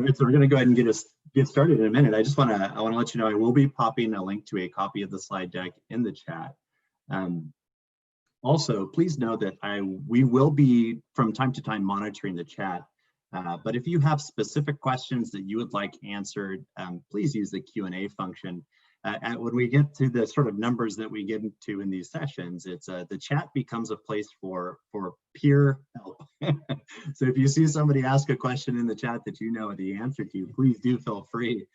All right, so we're going to go ahead and get started in a minute. I want to let you know I will be popping a link to a copy of the slide deck in the chat. Also, please know that we will be from time to time monitoring the chat. But if you have specific questions that you would like answered, please use the Q&A function. When we get to the sort of numbers that we get into in these sessions, it's the chat becomes a place for peer help. So if you see somebody ask a question in the chat that you know the answer to, please do feel free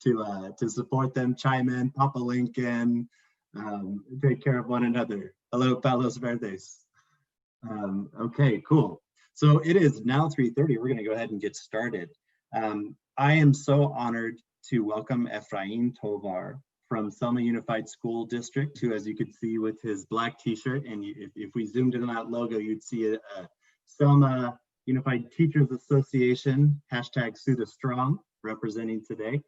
to support them, chime in, pop a link in, take care of one another. Hello, Palos Verdes. Okay, cool. So it is now 3:30. We're going to go ahead and get started. I am so honored to welcome Efrain Tovar from Selma Unified School District, who, as you could see with his black t-shirt, and if we zoomed in on that logo, you'd see a Selma Unified Teachers Association, hashtag SUDA Strong, representing today.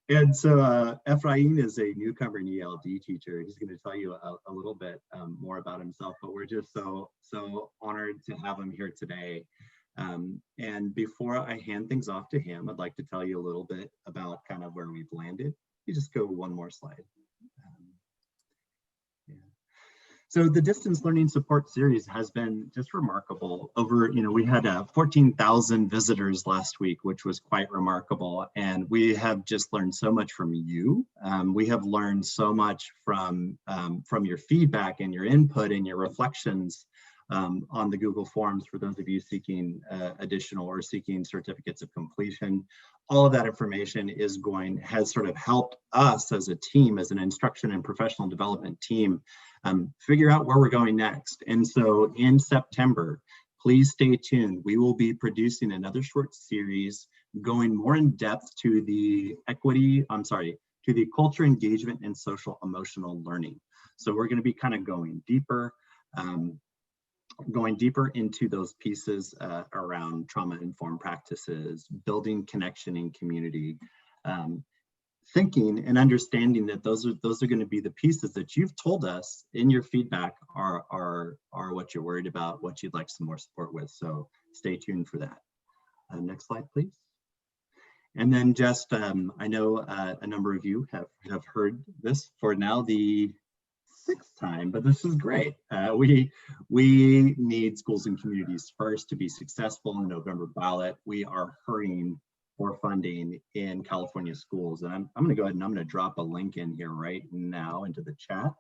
And so Efrain is a newcomer in ELD teacher. He's going to tell you a little bit more about himself, but we're just so honored to have him here today. And before I hand things off to him, I'd like to tell you a little bit about kind of where we've landed. You just go one more slide. Yeah. So the distance learning support series has been just remarkable. We had 14,000 visitors last week, which was quite remarkable. And we have just learned so much from you. We have learned so much from your feedback and your input and your reflections on the Google Forms for those of you seeking additional or seeking certificates of completion. All of that information has sort of helped us as a team, as an instruction and professional development team, figure out where we're going next. And so in September, please stay tuned. We will be producing another short series going more in depth to the culture, engagement, and social emotional learning. So we're going to be kind of going deeper into those pieces around trauma-informed practices, building connection in community, thinking and understanding that those are going to be the pieces that you've told us in your feedback are what you're worried about, what you'd like some more support with. So stay tuned for that. Next slide, please. And then just, I know a number of you have heard this for now the 6th time, but this is great. We need schools and communities first to be successful in the November ballot. We are hurrying for funding in California schools. And I'm going to go ahead and I'm going to drop a link in here right now into the chat.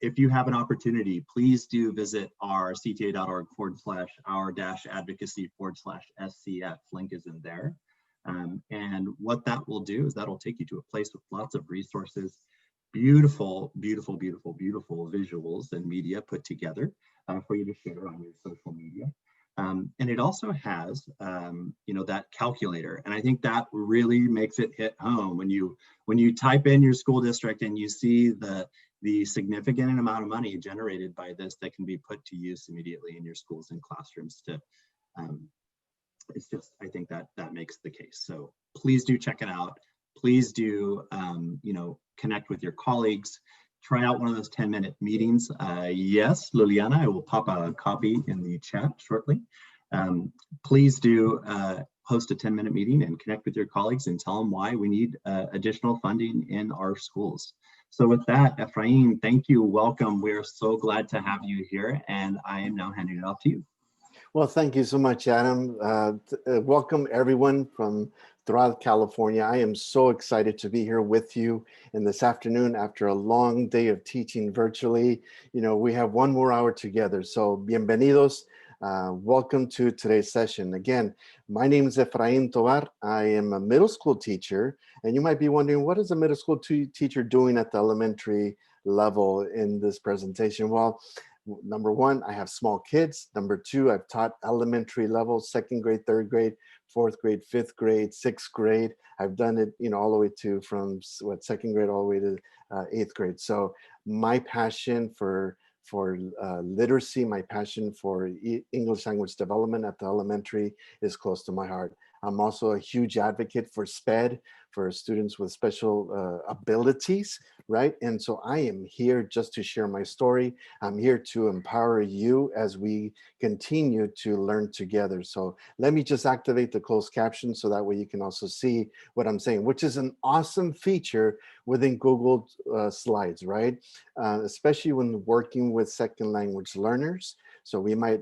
If you have an opportunity, please do visit our cta.org/our-advocacy/SCF. Link is in there. And what that will do is that'll take you to a place with lots of resources, beautiful, beautiful, beautiful, beautiful visuals and media put together for you to share on your social media. And it also has, that calculator. And I think that really makes it hit home when you type in your school district and you see the significant amount of money generated by this that can be put to use immediately in your schools and classrooms. It's just, I think that makes the case. So please do check it out. Please do, connect with your colleagues. Try out one of those 10-minute meetings. Yes, Liliana, I will pop a copy in the chat shortly. Please do host a 10-minute meeting and connect with your colleagues and tell them why we need additional funding in our schools. So with that, Efrain, thank you, welcome. We're so glad to have you here, and I am now handing it off to you. Well, thank you so much, Adam. Welcome everyone from throughout California. I am so excited to be here with you in this afternoon after a long day of teaching virtually. We have one more hour together. So bienvenidos. Welcome to today's session. Again, my name is Efrain Tovar. I am a middle school teacher. And you might be wondering, what is a middle school teacher doing at the elementary level in this presentation? Well, number one, I have small kids. Number two, I've taught elementary level, 2nd grade, 3rd grade, 4th grade, 5th grade, 6th grade. I've done it, all the way to from 2nd grade all the way to 8th grade. So my passion for literacy, my passion for English language development at the elementary is close to my heart. I'm also a huge advocate for SPED, for students with special abilities, right? And so I am here just to share my story. I'm here to empower you as we continue to learn together. So let me just activate the closed caption so that way you can also see what I'm saying, which is an awesome feature within Google Slides, right? Especially when working with second language learners. So we might,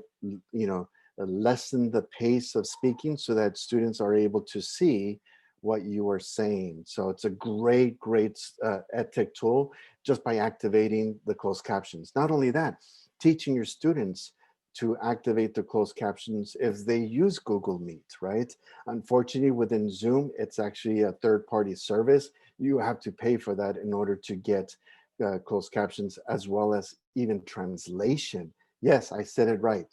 lessen the pace of speaking so that students are able to see what you are saying. So it's a great, great EdTech tool just by activating the closed captions. Not only that, teaching your students to activate the closed captions if they use Google Meet, right? Unfortunately, within Zoom, it's actually a third-party service. You have to pay for that in order to get closed captions as well as even translation. Yes, I said it right.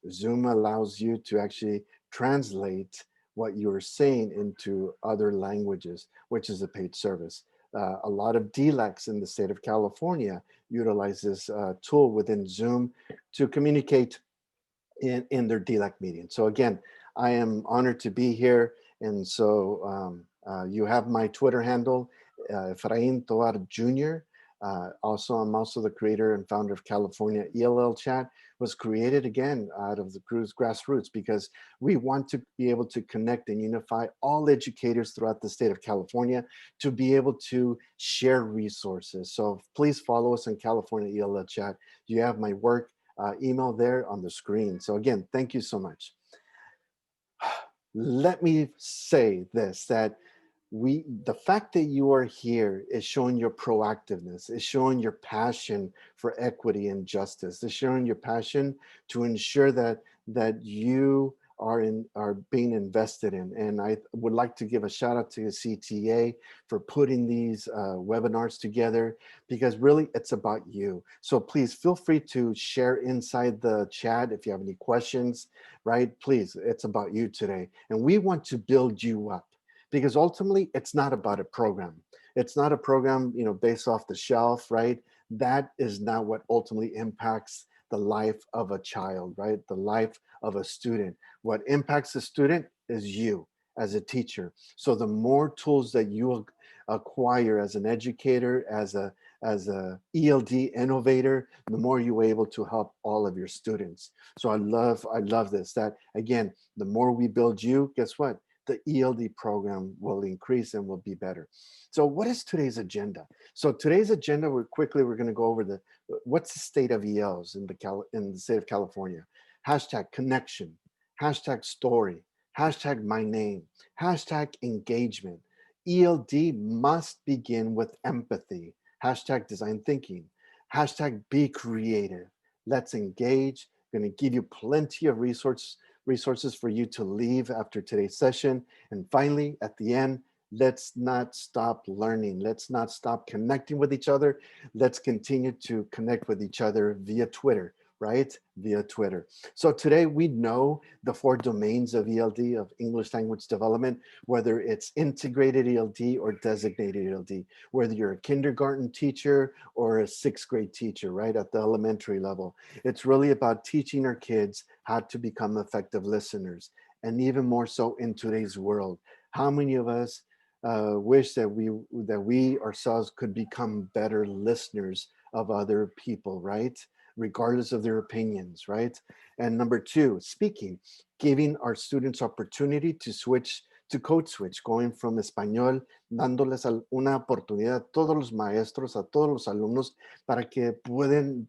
Zoom allows you to actually translate what you're saying into other languages, which is a paid service. A lot of DLEX in the state of California utilize this tool within Zoom to communicate in their DLEC meeting. So again, I am honored to be here. And so you have my Twitter handle, Efrain Tovar Jr. I'm also the creator and founder of California ELL Chat. Was created again out of the Cruz grassroots because we want to be able to connect and unify all educators throughout the state of California to be able to share resources. So please follow us on California ELL Chat. You have my work email there on the screen. So again, thank you so much. Let me say this, that the fact that you are here is showing your proactiveness, is showing your passion for equity and justice, is showing your passion to ensure that you are being invested in. And I would like to give a shout out to the CTA for putting these webinars together, because really it's about you. So please feel free to share inside the chat if you have any questions, right? Please, it's about you today. And we want to build you up, because ultimately it's not about a program. It's not a program, based off the shelf, right? That is not what ultimately impacts the life of a child, right? The life of a student. What impacts a student is you as a teacher. So the more tools that you acquire as an educator, as a ELD innovator, the more you're able to help all of your students. So I love this, that again, the more we build you, guess what? The ELD program will increase and will be better. So what is today's agenda? So today's agenda, we're going to go over what's the state of ELs in the state of California. Hashtag connection, hashtag story, hashtag my name, hashtag engagement. ELD must begin with empathy, hashtag design thinking, hashtag be creative. Let's engage. I'm going to give you plenty of resources for you to leave after today's session. And finally, at the end, let's not stop learning. Let's not stop connecting with each other. Let's continue to connect with each other via Twitter, right? Via Twitter. So today we know the 4 domains of ELD, of English language development, whether it's integrated ELD or designated ELD, whether you're a kindergarten teacher or a 6th grade teacher, right? At the elementary level. It's really about teaching our kids how to become effective listeners. And even more so in today's world. How many of us wish that we ourselves could become better listeners of other people, right? Regardless of their opinions, right? And number 2, speaking, giving our students opportunity to switch, to code switch, going from español, dándoles una oportunidad a todos los maestros, a todos los alumnos, para que puedan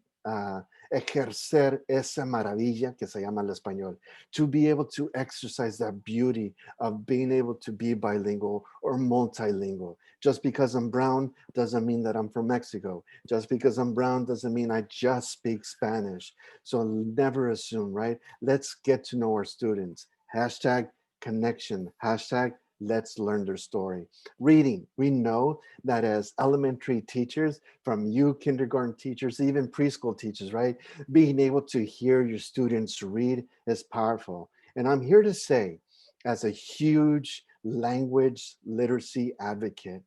ejercer esa maravilla que se llama el español, to be able to exercise that beauty of being able to be bilingual or multilingual. Just because I'm brown doesn't mean that I'm from Mexico. Just because I'm brown doesn't mean I just speak Spanish. So never assume, right? Let's get to know our students. Hashtag connection, hashtag let's learn their story. Reading, we know that as elementary teachers, from you kindergarten teachers, even preschool teachers, right? Being able to hear your students read is powerful. And I'm here to say, as a huge language literacy advocate,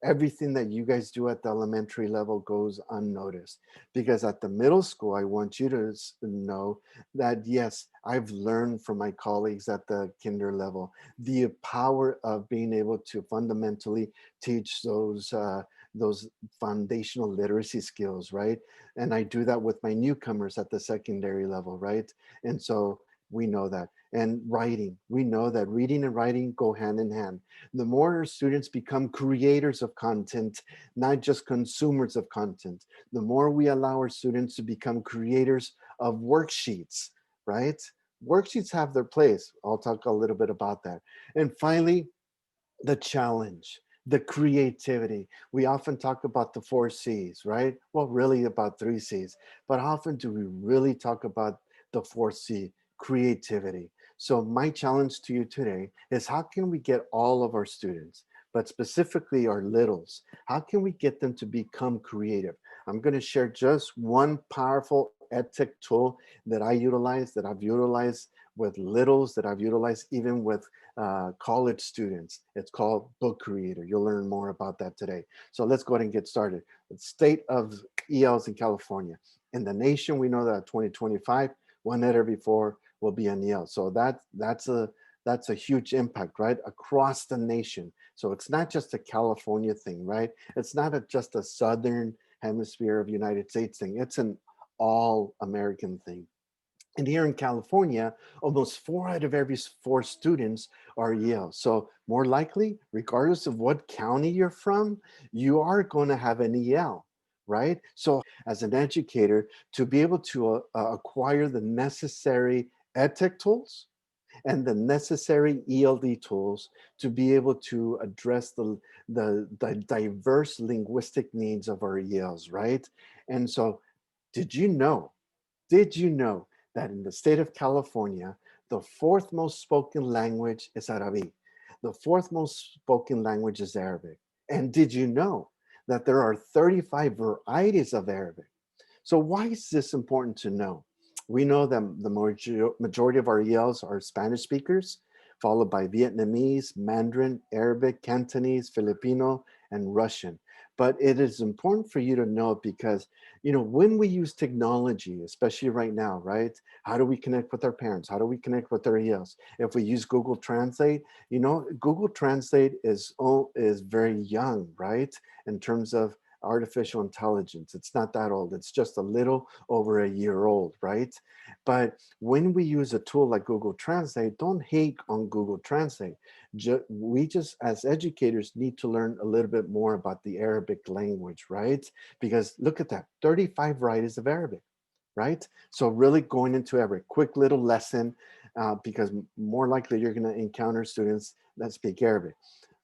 everything that you guys do at the elementary level goes unnoticed. Because at the middle school, I want you to know that, yes, I've learned from my colleagues at the kinder level the power of being able to fundamentally teach those foundational literacy skills, right? And I do that with my newcomers at the secondary level, right? And so we know that. And writing, we know that reading and writing go hand in hand. The more our students become creators of content, not just consumers of content, the more we allow our students to become creators of worksheets, right? Worksheets have their place. I'll talk a little bit about that. And finally, the challenge, the creativity. We often talk about the 4 C's, right? Well, really about 3 C's, but how often do we really talk about the 4 C, creativity? So my challenge to you today is, how can we get all of our students, but specifically our littles, how can we get them to become creative? I'm going to share just one powerful edtech tool that I utilize, that I've utilized with littles, that I've utilized even with college students. It's called Book Creator. You'll learn more about that today. So let's go ahead and get started. The state of ELs in California. In the nation, we know that 2025, one out every four will be an EL. So that's a huge impact, right? Across the nation. So it's not just a California thing, right? It's not just a Southern hemisphere of United States thing. It's an all American thing. And here in California, almost 4 out of every 4 students are Yale. So more likely, regardless of what county you're from, you are going to have an EL, right? So as an educator, to be able to acquire the necessary edtech tools and the necessary ELD tools to be able to address the diverse linguistic needs of our ELs, right? And so did you know did you know that in the state of California, the fourth most spoken language is Arabic? The fourth most spoken language is Arabic. And did you know that there are 35 varieties of Arabic? So why is this important to know? We know that the majority of our ELs are Spanish speakers, followed by Vietnamese, Mandarin, Arabic, Cantonese, Filipino, and Russian. But it is important for you to know because, when we use technology, especially right now, right? How do we connect with our parents? How do we connect with our ELs? If we use Google Translate, Google Translate is very young, right? In terms of artificial intelligence. It's not that old. It's just a little over a year old, right? But when we use a tool like Google Translate, don't hate on Google Translate. We just, as educators, need to learn a little bit more about the Arabic language, right? Because look at that, 35 varieties of Arabic, right? So really going into every quick little lesson, because more likely you're going to encounter students that speak Arabic.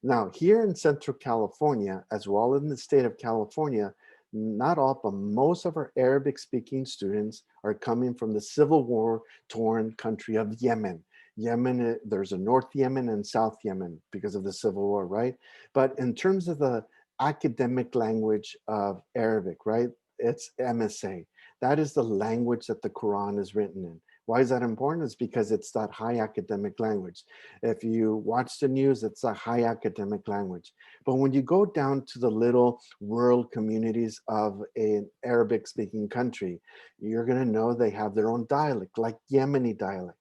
Now, here in Central California, as well in the state of California, not all, but most of our Arabic speaking students are coming from the civil war torn country of Yemen. Yemen, there's a North Yemen and South Yemen because of the civil war, right? But in terms of the academic language of Arabic, right? It's MSA. That is the language that the Quran is written in. Why is that important? It's because it's that high academic language. If you watch the news, it's a high academic language. But when you go down to the little rural communities of an Arabic speaking country, you're going to know they have their own dialect, like Yemeni dialect.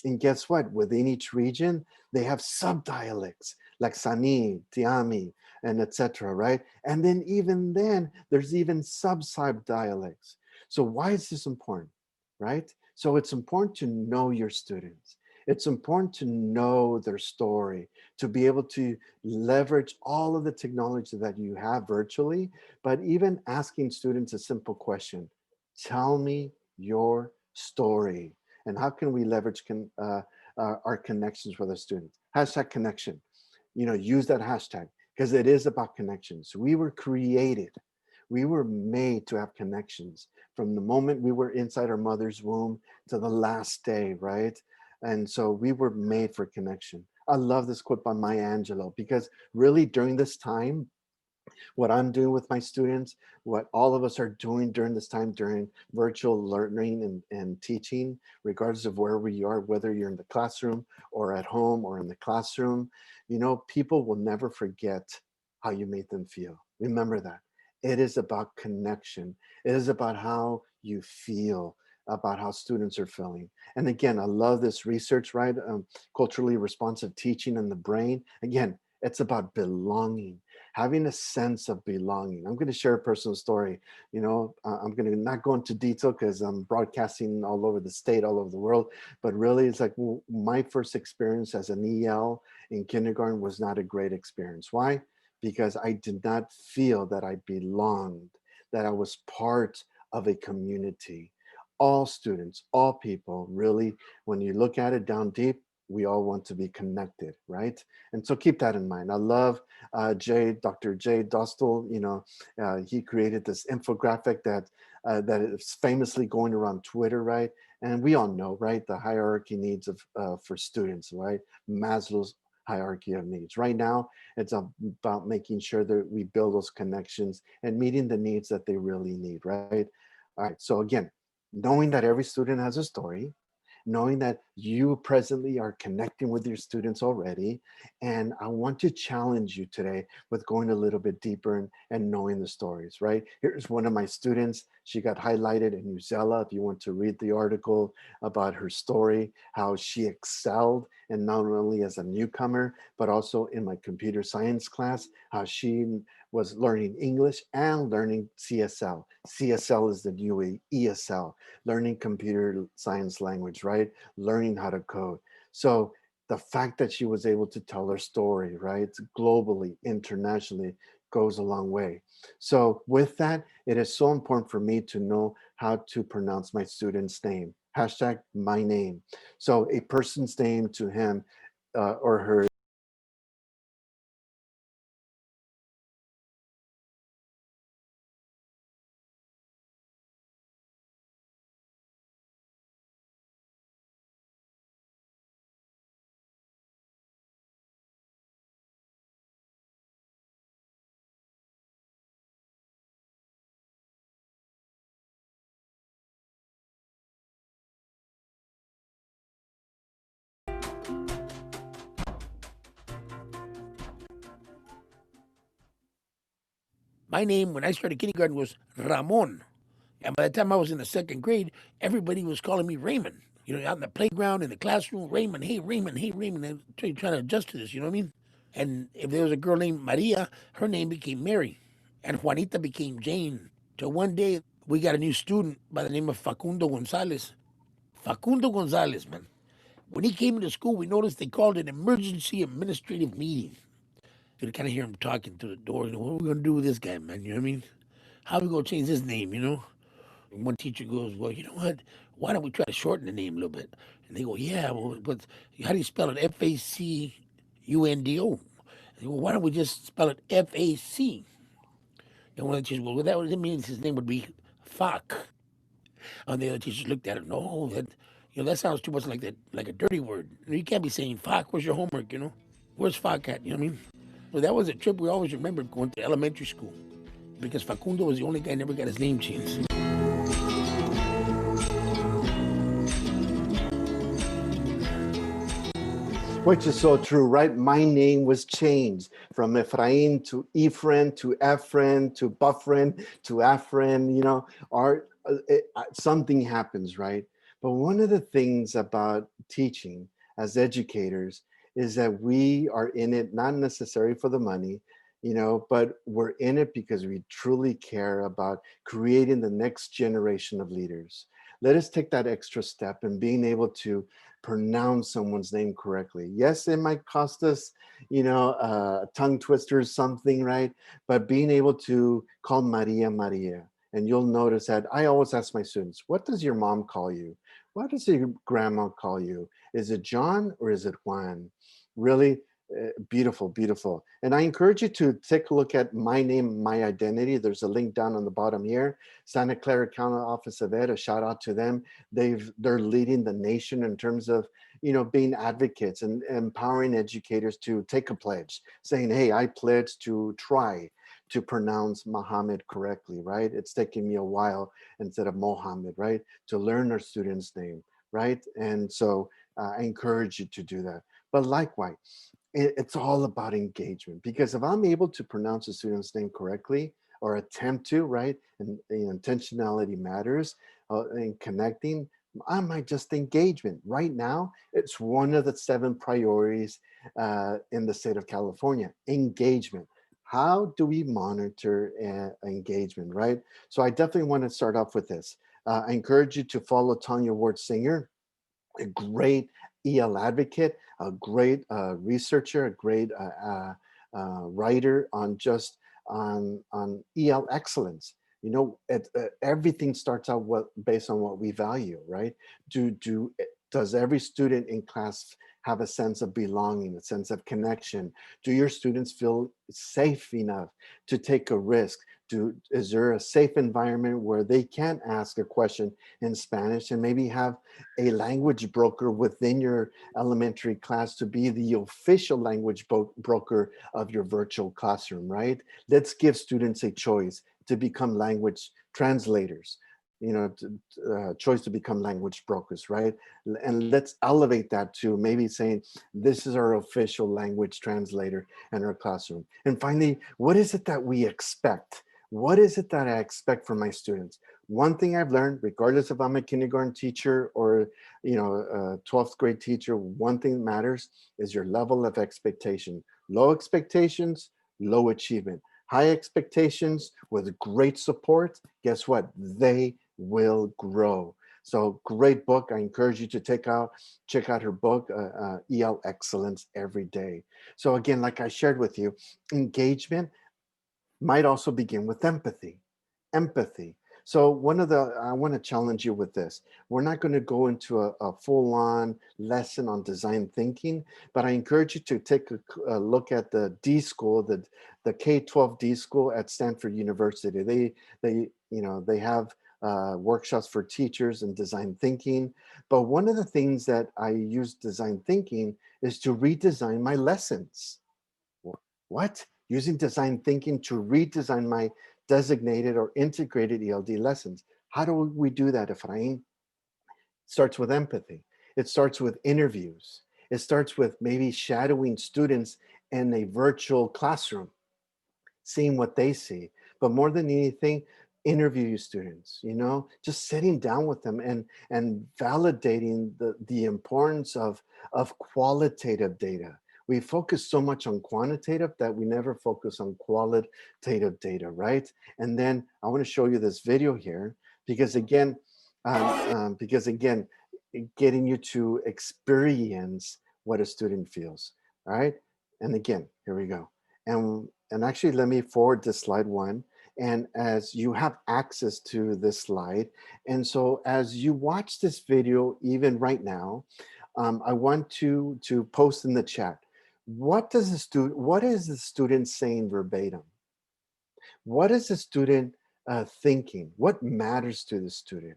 And guess what? Within each region, they have sub-dialects like Sani, Tiami, and etc. Right? And then even then, there's even sub-sub dialects. So why is this important? Right? So it's important to know your students. It's important to know their story, to be able to leverage all of the technology that you have virtually, but even asking students a simple question: tell me your story. And how can we leverage our connections with our students? Hashtag connection. Use that hashtag because it is about connections. We were created. We were made to have connections from the moment we were inside our mother's womb to the last day, right? And so we were made for connection. I love this quote by Maya Angelou because really during this time, what I'm doing with my students, what all of us are doing during this time, during virtual learning and teaching, regardless of where we are, whether you're in the classroom or at home or in the classroom, people will never forget how you made them feel. Remember that. It is about connection. It is about how you feel, about how students are feeling. And again, I love this research, right? Culturally responsive teaching in the brain. Again, it's about belonging, having a sense of belonging. I'm going to share a personal story. I'm going to not go into detail because I'm broadcasting all over the state, all over the world. But really, it's like my first experience as an EL in kindergarten was not a great experience. Why? Because I did not feel that I belonged, that I was part of a community. All students, all people, really, when you look at it down deep, we all want to be connected, right? And so keep that in mind. I love Dr. Jay Dostal. He created this infographic that is famously going around Twitter, right? And we all know, right, the hierarchy needs of for students, right? Maslow's hierarchy of needs. Right now, it's about making sure that we build those connections and meeting the needs that they really need, right? All right. So again, knowing that every student has a story, knowing that you presently are connecting with your students already. And I want to challenge you today with going a little bit deeper and knowing the stories, right? Here's one of my students. She got highlighted in Uzela. If you want to read the article about her story, how she excelled, and not only as a newcomer, but also in my computer science class, how she was learning English and learning CSL. CSL is the new ESL, learning computer science language, right? Learning how to code. So the fact that she was able to tell her story, right, globally, internationally, goes a long way. So with that, it is so important for me to know how to pronounce my student's name. Hashtag my name. So a person's name to him or her. My name when I started kindergarten was Ramon. And by the time I was in the second grade, everybody was calling me Raymond. Out in the playground, in the classroom, Raymond, hey, Raymond, hey, Raymond. And trying to adjust to this, you know what I mean? And if there was a girl named Maria, her name became Mary. And Juanita became Jane. So one day, we got a new student by the name of Facundo Gonzalez. Facundo Gonzalez, man. When he came into school, we noticed they called it an emergency administrative meeting. You could kind of hear him talking through the door. What are we going to do with this guy, man? You know what I mean? How are we going to change his name? And one teacher goes, well, you know what? Why don't we try to shorten the name a little bit? And they go, yeah, well, but how do you spell it? Facundo. They go, why don't we just spell it FAC? And one of the teachers goes, well, that means his name would be Fuck. And the other teachers looked at it, no, that sounds too much like like a dirty word. You can't be saying fuck. Where's your homework? Where's fuck at? You know what I mean? Well, that was a trip we always remembered going to elementary school because Facundo was the only guy who never got his name changed. Which is so true, right? My name was changed from Ephraim to Ephraim to Ephraim to Buffrin to Afrin, something happens, right? But one of the things about teaching as educators is that we are in it not necessarily for the money, but we're in it because we truly care about creating the next generation of leaders. Let us take that extra step and being able to pronounce someone's name correctly. Yes, it might cost us, a tongue twister or something, right? But being able to call Maria Maria. And you'll notice that I always ask my students, what does your mom call you? What does your grandma call you? Is it John or is it Juan? Really beautiful, beautiful. And I encourage you to take a look at My Name, My Identity. There's a link down on the bottom here. Santa Clara County Office of Ed, a shout out to them. They're leading the nation in terms of being advocates and empowering educators to take a pledge, saying, hey, I pledge to try to pronounce Muhammad correctly, right? It's taking me a while instead of Mohammed, right? To learn our student's name, right? And so I encourage you to do that. But likewise, It's all about engagement, because if I'm able to pronounce a student's name correctly or attempt to, right, and intentionality matters in connecting, I might just engagement. Right now, it's one of the 7 priorities in the state of California, engagement. How do we monitor engagement, right? So I definitely want to start off with this. I encourage you to follow Tanya Ward Singer, a great EL advocate, a great researcher, a great writer on just on EL excellence. You know, everything starts out based on what we value, right? Does every student in class have a sense of belonging, a sense of connection? Do your students feel safe enough to take a risk? Is there a safe environment where they can ask a question in Spanish and maybe have a language broker within your elementary class to be the official language broker of your virtual classroom, right? Let's give students a choice to become language translators, you know, choice to become language brokers, right? And let's elevate that to maybe saying, this is our official language translator in our classroom. And finally, what is it that we expect? What is it that I expect from my students? One thing I've learned, regardless if I'm a kindergarten teacher or, you know, a 12th grade teacher, one thing that matters is your level of expectation. Low expectations, low achievement. High expectations with great support, guess what? They will grow. So great book. I encourage you to check out her book, EL Excellence Every Day. So again, like I shared with you, engagement might also begin with empathy. Empathy. So I want to challenge you with this. We're not going to go into a full-on lesson on design thinking, but I encourage you to take a look at the D school, the K-12 D school at Stanford University. They have workshops for teachers in design thinking. But one of the things that I use design thinking is to redesign my lessons. What? Using design thinking to redesign my designated or integrated ELD lessons. How do we do that, Efrain? It starts with empathy. It starts with interviews. It starts with maybe shadowing students in a virtual classroom, seeing what they see. But more than anything, interview your students, you know, just sitting down with them and validating the importance of qualitative data. We focus so much on quantitative that we never focus on qualitative data, right? And then I want to show you this video here because again, getting you to experience what a student feels, all right? And again, here we go. And actually, let me forward to slide 1. And as you have access to this slide, and so as you watch this video, even right now, I want to post in the chat. What is the student saying verbatim? What is the student thinking? What matters to the student?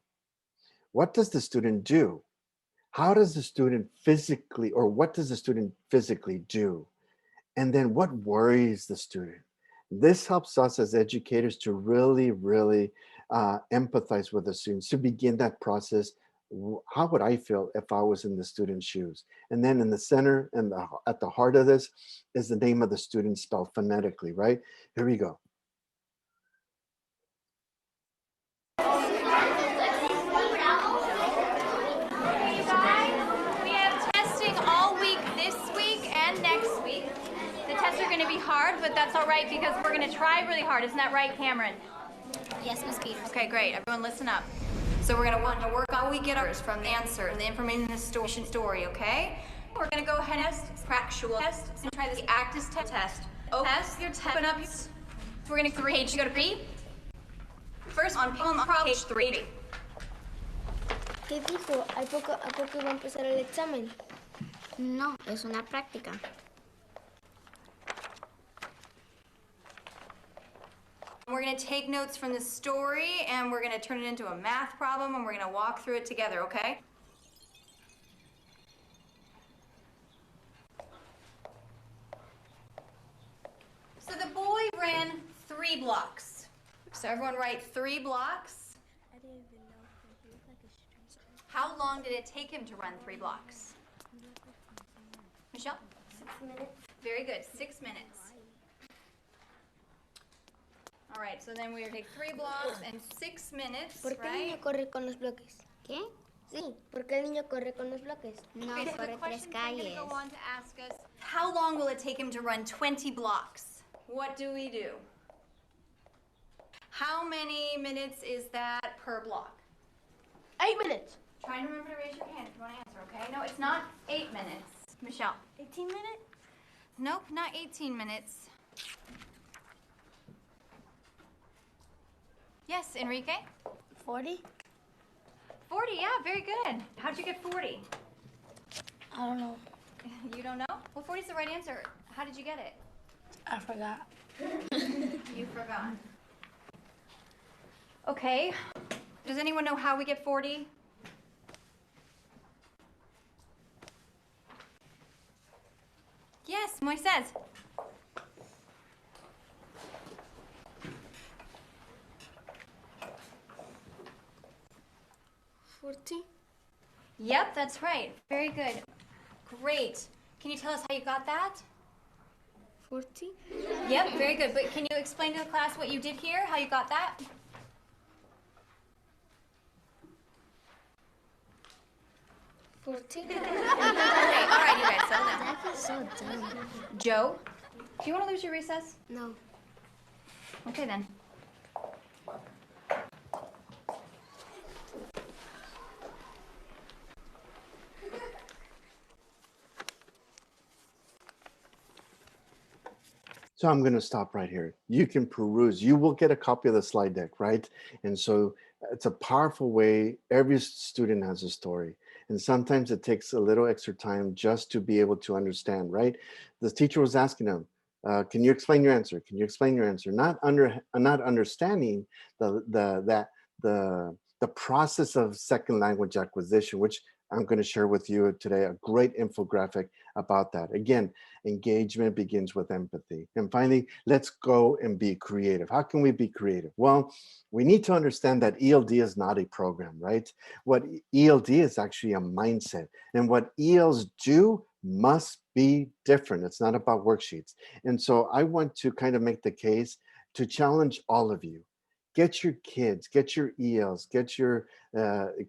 What does the student do? How does the student physically, or what does the student physically do? And then what worries the student? This helps us as educators to really, really empathize with the students, to begin that process. How would I feel if I was in the student's shoes? And then in the center and at the heart of this is the name of the student spelled phonetically, right? Here we go. Going to be hard, but that's all right because we're going to try really hard. Isn't that right, Cameron? Yes, Ms. Peters. Okay, great. Everyone listen up. So we're going to want to work on we get ours from the answer and the information in the story, okay? We're going to go ahead and test, factual test, and try this actus test. Oh, test your test. Open up. We're going to page. You go to 3. First on page 3. ¿Qué dijo? ¿A poco va a empezar el examen? No, es una práctica. We're going to take notes from the story and we're going to turn it into a math problem and we're going to walk through it together, okay? So the boy ran 3 blocks. So everyone write 3 blocks. I didn't even know he was like a stranger. How long did it take him to run 3 blocks? Michelle? 6 minutes. very good. 6 minutes. All right, so then we're going to take 3 blocks and 6 minutes, ¿Por qué el niño right? corre con los bloques? ¿Qué? Sí, ¿por qué el niño corre con los bloques? No, Okay, so the corre 3 questions are going to calles. go on to ask us, how long will it take him to run 20 blocks? What do we do? How many minutes is that per block? 8 minutes. Try and remember to raise your hand if you want to answer, okay? No, it's not 8 minutes. Michelle. 18 minutes? Nope, not 18 minutes. Yes, Enrique? 40? 40, yeah, very good. How'd you get 40? I don't know. You don't know? Well, 40 is the right answer. How did you get it? I forgot. You forgot. Okay. Does anyone know how we get 40? Yes, Moises. Yep, that's right. Very good. Great. Can you tell us how you got that? 40? Yep, very good. But can you explain to the class what you did here, how you got that? 40? Okay, all right, you guys, settle down. That is so dumb. Joe, do you want to lose your recess? No. Okay, then. So I'm going to stop right here. You can peruse. You will get a copy of the slide deck, right? And so it's a powerful way. Every student has a story. And sometimes it takes a little extra time just to be able to understand, right? The teacher was asking them, can you explain your answer? Can you explain your answer? Not understanding the process of second language acquisition, which I'm going to share with you today, a great infographic about that. Again, engagement begins with empathy. And finally, let's go and be creative. How can we be creative? Well, we need to understand that ELD is not a program, right? What ELD is actually a mindset. And what ELs do must be different. It's not about worksheets. And so I want to kind of make the case to challenge all of you. Get your kids, get your ELs, get your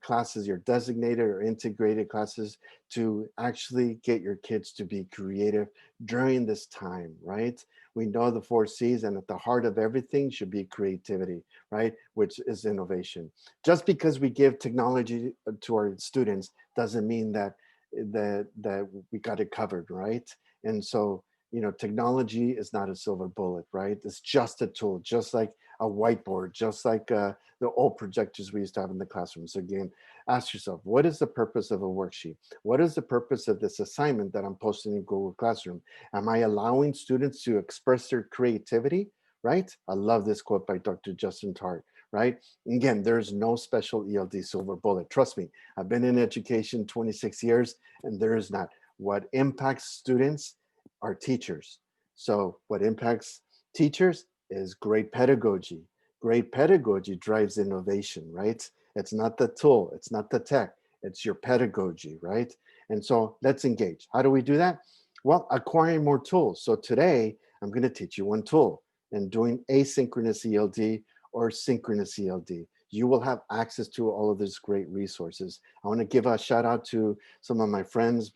classes, your designated or integrated classes to actually get your kids to be creative during this time, right? We know the 4 C's, and at the heart of everything should be creativity, right? Which is innovation. Just because we give technology to our students doesn't mean that we got it covered, right? And so, you know, technology is not a silver bullet, right? It's just a tool, just like a whiteboard, just like the old projectors we used to have in the classroom. So again, ask yourself, what is the purpose of a worksheet? What is the purpose of this assignment that I'm posting in Google Classroom? Am I allowing students to express their creativity, right? I love this quote by Dr. Justin Tart, right? Again, there's no special ELD silver bullet. Trust me, I've been in education 26 years, and there is not. What impacts students are teachers. So what impacts teachers is great pedagogy. Great pedagogy drives innovation, right? It's not the tool, it's not the tech, it's your pedagogy, right? And so let's engage. How do we do that? Well, acquiring more tools. So today, I'm going to teach you one tool, and doing asynchronous ELD or synchronous ELD. You will have access to all of these great resources. I want to give a shout out to some of my friends,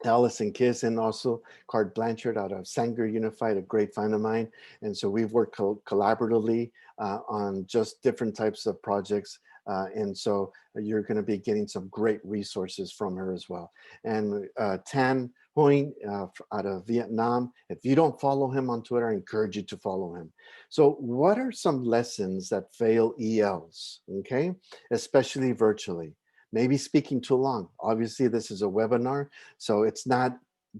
Allison Kiss, and also Card Blanchard out of Sanger Unified, a great friend of mine. And so we've worked collaboratively on just different types of projects. And so you're going to be getting some great resources from her as well. And Tan Huynh out of Vietnam, if you don't follow him on Twitter, I encourage you to follow him. So what are some lessons that fail ELs, okay? Especially virtually. Maybe speaking too long. Obviously, this is a webinar, so it's not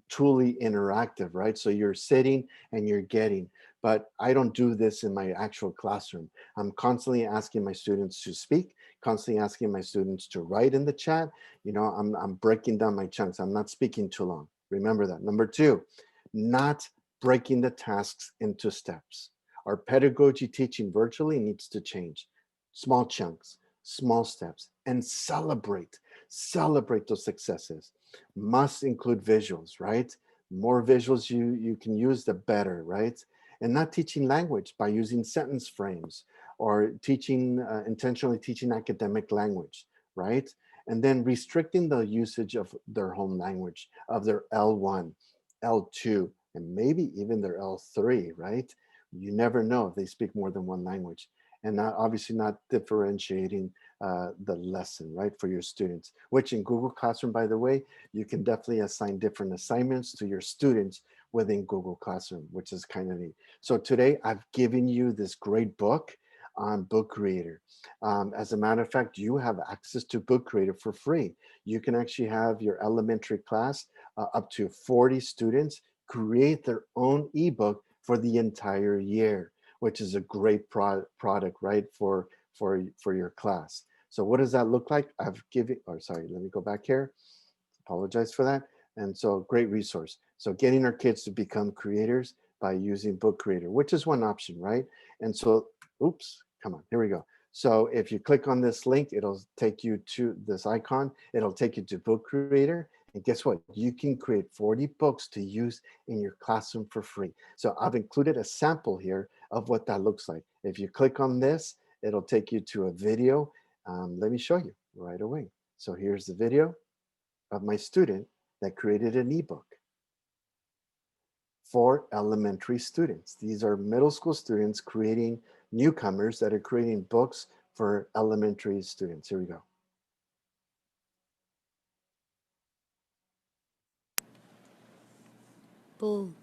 truly interactive, right? So you're sitting and you're getting, but I don't do this in my actual classroom. I'm constantly asking my students to speak, constantly asking my students to write in the chat. You know, I'm breaking down my chunks. I'm not speaking too long. Remember that. Number 2, not breaking the tasks into steps. Our pedagogy teaching virtually needs to change. Small chunks, small steps, and celebrate those successes. Must include visuals, right? More visuals you can use, the better, right? And not teaching language by using sentence frames or teaching, intentionally teaching academic language, right? And then restricting the usage of their home language, of their L1, L2, and maybe even their L3, right? You never know if they speak more than one language. And not obviously not differentiating the lesson, right, for your students, which in Google Classroom, by the way, you can definitely assign different assignments to your students within Google Classroom, which is kind of neat. So today I've given you this great book on Book Creator. As a matter of fact, you have access to Book Creator for free. You can actually have your elementary class, up to 40 students, create their own ebook for the entire year, which is a great product, right, for your class. So what does that look like? I've given, or sorry, let me go back here. Apologize for that. And so great resource. So getting our kids to become creators by using Book Creator, which is one option, right? And so, oops, come on, here we go. So if you click on this link, it'll take you to this icon. It'll take you to Book Creator. And guess what? You can create 40 books to use in your classroom for free. So I've included a sample here of what that looks like. If you click on this, it'll take you to a video. Let me show you right away. So here's the video of my student that created an ebook for elementary students. These are middle school students creating, newcomers that are creating books for elementary students. Here we go. Bull.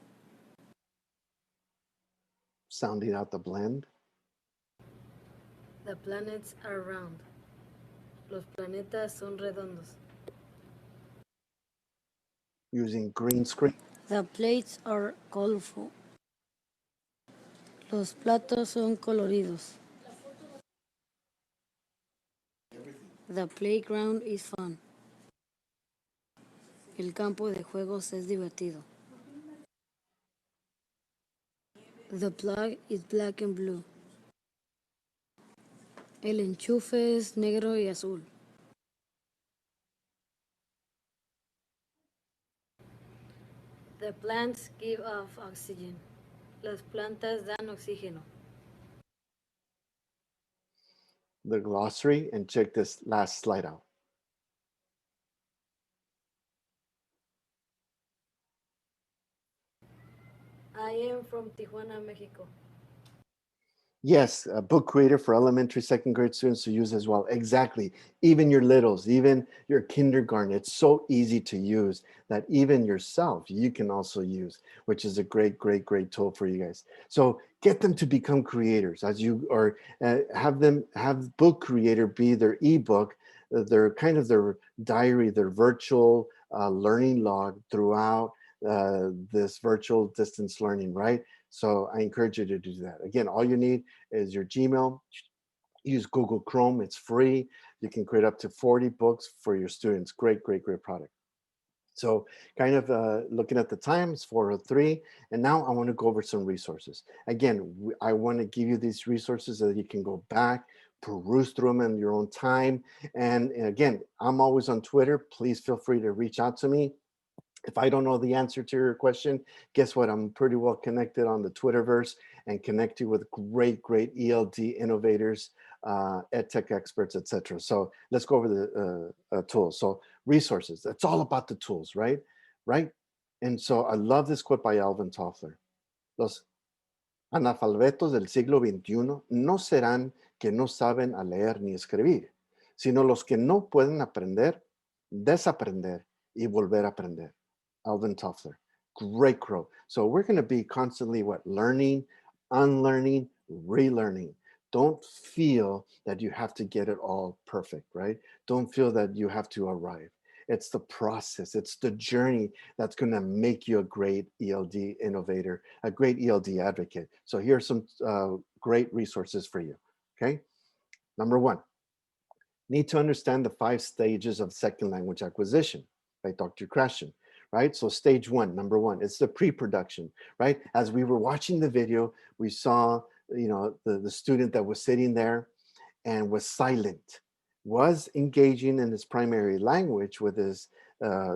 Sounding out the blend. The planets are round. Los planetas son redondos. Using green screen. The plates are colorful. Los platos son coloridos. The playground is fun. El campo de juegos es divertido. The plug is black and blue. El enchufe es negro y azul. The plants give off oxygen. Las plantas dan oxígeno. The glossary, and check this last slide out. I am from Tijuana, Mexico. Yes, a Book Creator for elementary, second grade students to use as well. Exactly. Even your littles, even your kindergarten, it's so easy to use that even yourself, you can also use, which is a great, great, great tool for you guys. So get them to become creators as you, or have Book Creator be their ebook, their kind of their diary, their virtual learning log throughout this virtual distance learning, right? So I encourage you to do that. Again, all you need is your Gmail. Use Google Chrome, it's free. You can create up to 40 books for your students. Great, great, great product. So kind of looking at the times, 4:03, and now I want to go over some resources. Again, I want to give you these resources so that you can go back, peruse through them in your own time. And again, I'm always on Twitter. Please feel free to reach out to me. If I don't know the answer to your question, guess what? I'm pretty well connected on the Twitterverse and connected with great, great ELD innovators, EdTech experts, etc. So let's go over the tools. So resources, it's all about the tools, right? Right? And so I love this quote by Alvin Toffler. Los analfabetos del siglo XXI no serán que no saben a leer ni escribir, sino los que no pueden aprender, desaprender y volver a aprender. Alvin Toffler, great quote. So we're going to be constantly learning, unlearning, relearning. Don't feel that you have to get it all perfect, right? Don't feel that you have to arrive. It's the process, it's the journey that's going to make you a great ELD innovator, a great ELD advocate. So here's some great resources for you, okay? Number one, need to understand the 5 stages of second language acquisition by Dr. Krashen. Right? So stage 1, number 1, it's the pre-production, right? As we were watching the video, we saw, you know, the student that was sitting there and was silent, was engaging in his primary language with his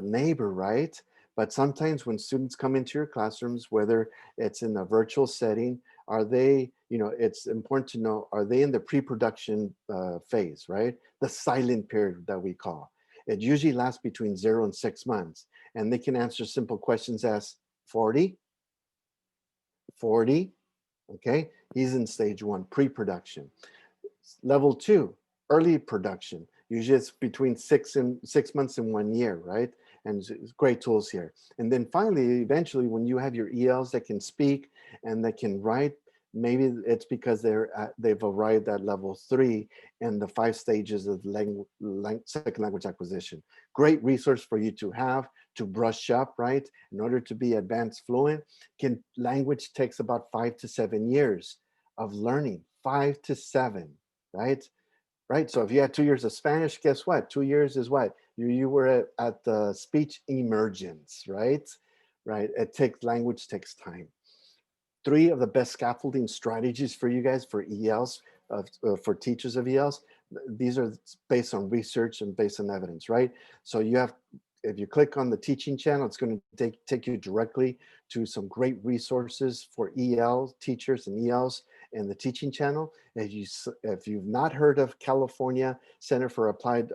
neighbor, right? But sometimes when students come into your classrooms, whether it's in a virtual setting, are they, it's important to know, are they in the pre-production phase, right? The silent period that we call. It usually lasts between 0 and 6 months. And they can answer simple questions as 40, 40, okay? He's in stage 1, pre-production. Level 2, early production. Usually it's between 6 months and 1 year, right? And it's great tools here. And then finally, eventually, when you have your ELs that can speak and that can write, maybe it's because they've arrived at level 3 in the 5 stages of second language acquisition. Great resource for you to have to brush up, right? In order to be advanced fluent, language takes about 5 to 7 years of learning, 5 to 7, right? Right. So if you had 2 years of Spanish, guess what? 2 years is what? You were at the speech emergence, right? Right. Language takes time. 3 of the best scaffolding strategies for you guys for ELs, for teachers of ELs. These are based on research and based on evidence, right? So you have, if you click on the teaching channel, it's going to take you directly to some great resources for EL teachers and ELs in the teaching channel. If you've not heard of California Center for Applied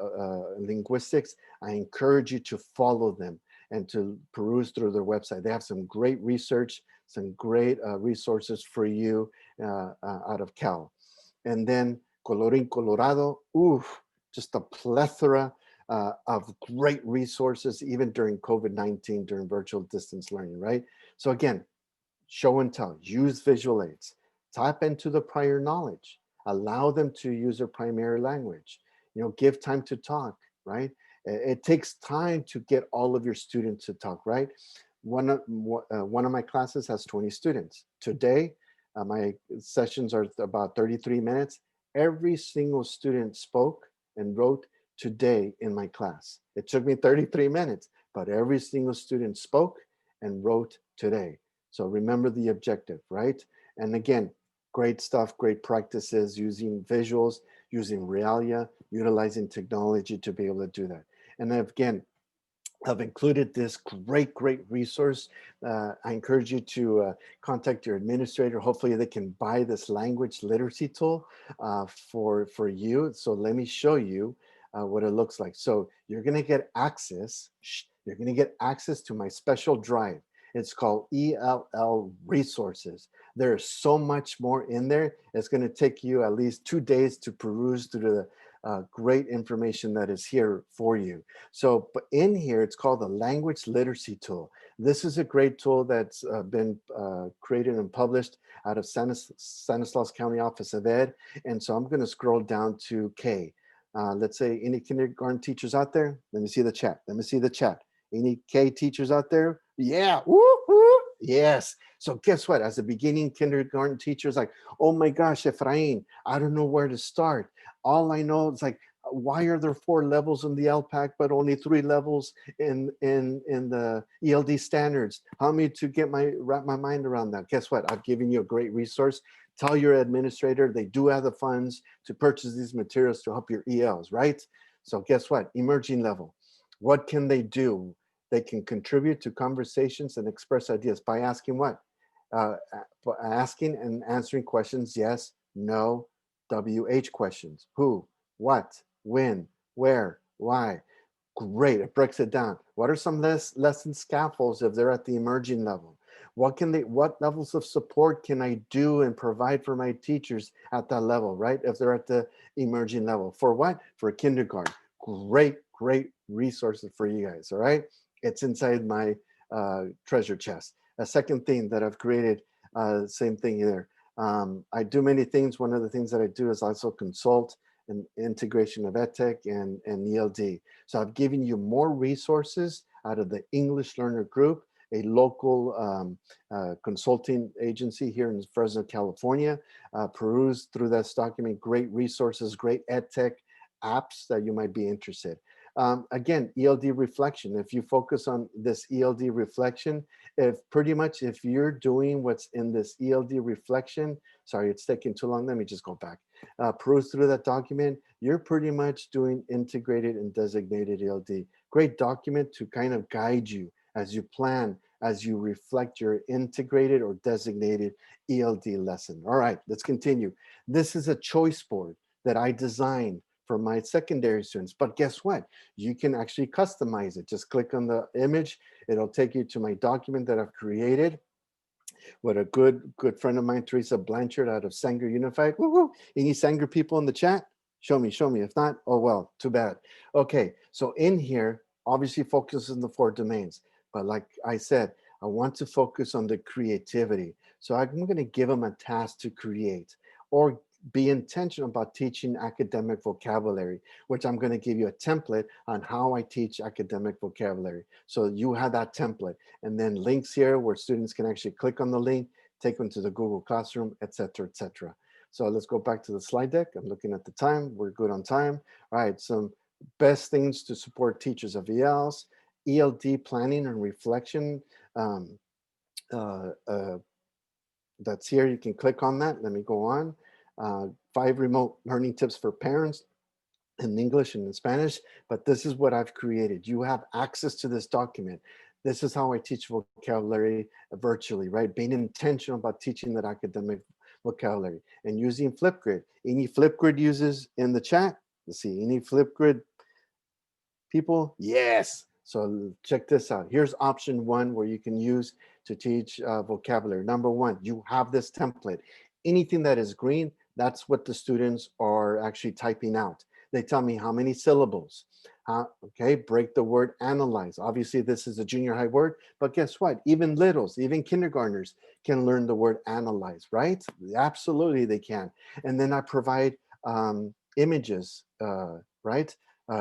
Linguistics, I encourage you to follow them and to peruse through their website. They have some great research, some great resources for you out of Cal. And then Colorín Colorado, just a plethora of great resources, even during COVID-19, during virtual distance learning, right? So again, show and tell, use visual aids, tap into the prior knowledge, allow them to use their primary language, give time to talk, right? It takes time to get all of your students to talk, right? One of my classes has 20 students. Today, my sessions are about 33 minutes. Every single student spoke and wrote today in my class. It took me 33 minutes, but every single student spoke and wrote today. So remember the objective, right? And again, great stuff, great practices using visuals, using Realia, utilizing technology to be able to do that. And again, I've included this great resource. I encourage you to contact your administrator. Hopefully they can buy this language literacy tool for you. So let me show you what it looks like. So you're gonna get access, to my special drive. It's called ELL Resources. There's so much more in there. It's gonna take you at least 2 days to peruse through the great information that is here for you. So but in here, it's called the Language Literacy Tool. This is a great tool that's been created and published out of Stanislaus County Office of Ed. And so I'm gonna scroll down to K. Let's say any kindergarten teachers out there? Let me see the chat. Any K teachers out there? Yeah, woo. Yes. So guess what? As a beginning kindergarten teacher, it's like, oh my gosh, Efrain, I don't know where to start. All I know is like, why are there 4 levels in the LPAC, but only 3 levels in the ELD standards? How me to wrap my mind around that? Guess what? I've given you a great resource. Tell your administrator they do have the funds to purchase these materials to help your ELs, right? So guess what? Emerging level. What can they do? They can contribute to conversations and express ideas by asking what? Asking and answering questions, yes, no, WH questions. Who, what, when, where, why. Great, it breaks it down. What are some lesson scaffolds if they're at the emerging level? What levels of support can I do and provide for my teachers at that level, right? If they're at the emerging level. For what? For kindergarten. Great resources for you guys, all right? It's inside my treasure chest. A second thing that I've created, same thing here. I do many things. One of the things that I do is also consult an integration of EdTech and ELD. So I've given you more resources out of the English Learner Group, a local consulting agency here in Fresno, California. Peruse through this document, great resources, great EdTech apps that you might be interested. Again, ELD reflection. If you focus on this ELD reflection, if you're doing what's in this ELD reflection, sorry, it's taking too long. Let me just go back. Peruse through that document. You're pretty much doing integrated and designated ELD. Great document to kind of guide you as you plan, as you reflect your integrated or designated ELD lesson. All right, let's continue. This is a choice board that I designed for my secondary students, but guess what? You can actually customize it. Just click on the image. It'll take you to my document that I've created. What a good friend of mine, Teresa Blanchard out of Sanger Unified. Woo-hoo. Any Sanger people in the chat? Show me. If not, oh well, too bad. Okay, so in here, obviously focus on the 4 domains. But like I said, I want to focus on the creativity. So I'm gonna give them a task to create or be intentional about teaching academic vocabulary, which I'm gonna give you a template on how I teach academic vocabulary. So you have that template, and then links here where students can actually click on the link, take them to the Google Classroom, etc., etc. So let's go back to the slide deck. I'm looking at the time. We're good on time. All right, some best things to support teachers of ELs, ELD planning and reflection. That's here. You can click on that. Let me go on. 5 remote learning tips for parents in English and in Spanish, but this is what I've created. You have access to this document. This is how I teach vocabulary virtually, right? Being intentional about teaching that academic vocabulary and using Flipgrid. Any Flipgrid users in the chat? Let's see, any Flipgrid people? Yes. So check this out. Here's option 1 where you can use to teach vocabulary. Number 1, you have this template. Anything that is green, that's what the students are actually typing out. They tell me how many syllables. Okay, break the word analyze. Obviously, this is a junior high word, but guess what? Even littles, even kindergartners can learn the word analyze, right? Absolutely, they can. And then I provide images, right?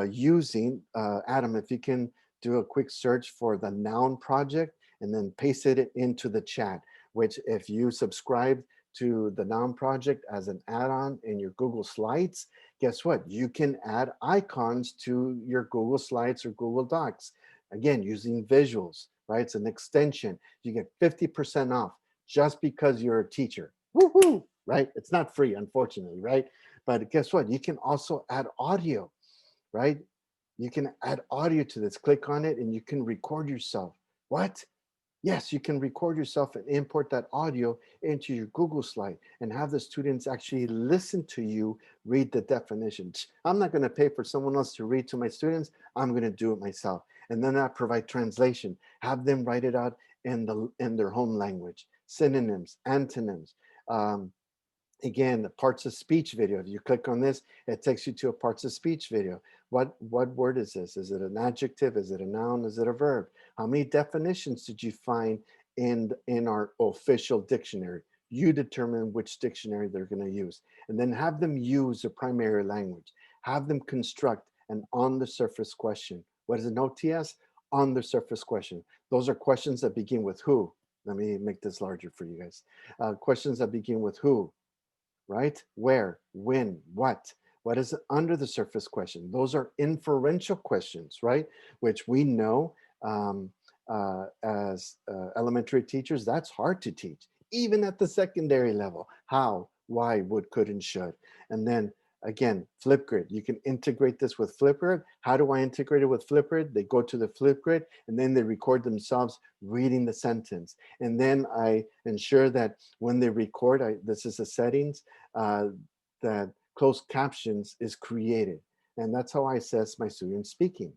Using, Adam, if you can do a quick search for the noun project and then paste it into the chat, which if you subscribe to the Noun Project as an add-on in your Google Slides, guess what? You can add icons to your Google Slides or Google Docs. Again, using visuals, right? It's an extension. You get 50% off just because you're a teacher. Woohoo, right? It's not free, unfortunately, right? But guess what? You can also add audio, right? You can add audio to this. Click on it and you can record yourself. What? Yes, you can record yourself and import that audio into your Google slide and have the students actually listen to you read the definitions. I'm not going to pay for someone else to read to my students. I'm going to do it myself. And then I provide translation. Have them write it out in their home language. Synonyms, antonyms. Again, the parts of speech video. If you click on this, it takes you to a parts of speech video. What word is this? Is it an adjective? Is it a noun? Is it a verb? How many definitions did you find in our official dictionary? You determine which dictionary they're going to use. And then have them use a primary language. Have them construct an on-the-surface question. What is an OTS? On-the-surface question. Those are questions that begin with who. Let me make this larger for you guys. Questions that begin with who. Right? Where, when, what? What is under the surface question? Those are inferential questions, right? Which we know as elementary teachers, that's hard to teach, even at the secondary level. How, why, would, could, and should. And then again, Flipgrid. You can integrate this with Flipgrid. How do I integrate it with Flipgrid? They go to the Flipgrid and then they record themselves reading the sentence. And then I ensure that when they record, this is the settings, that closed captions is created. And that's how I assess my students speaking.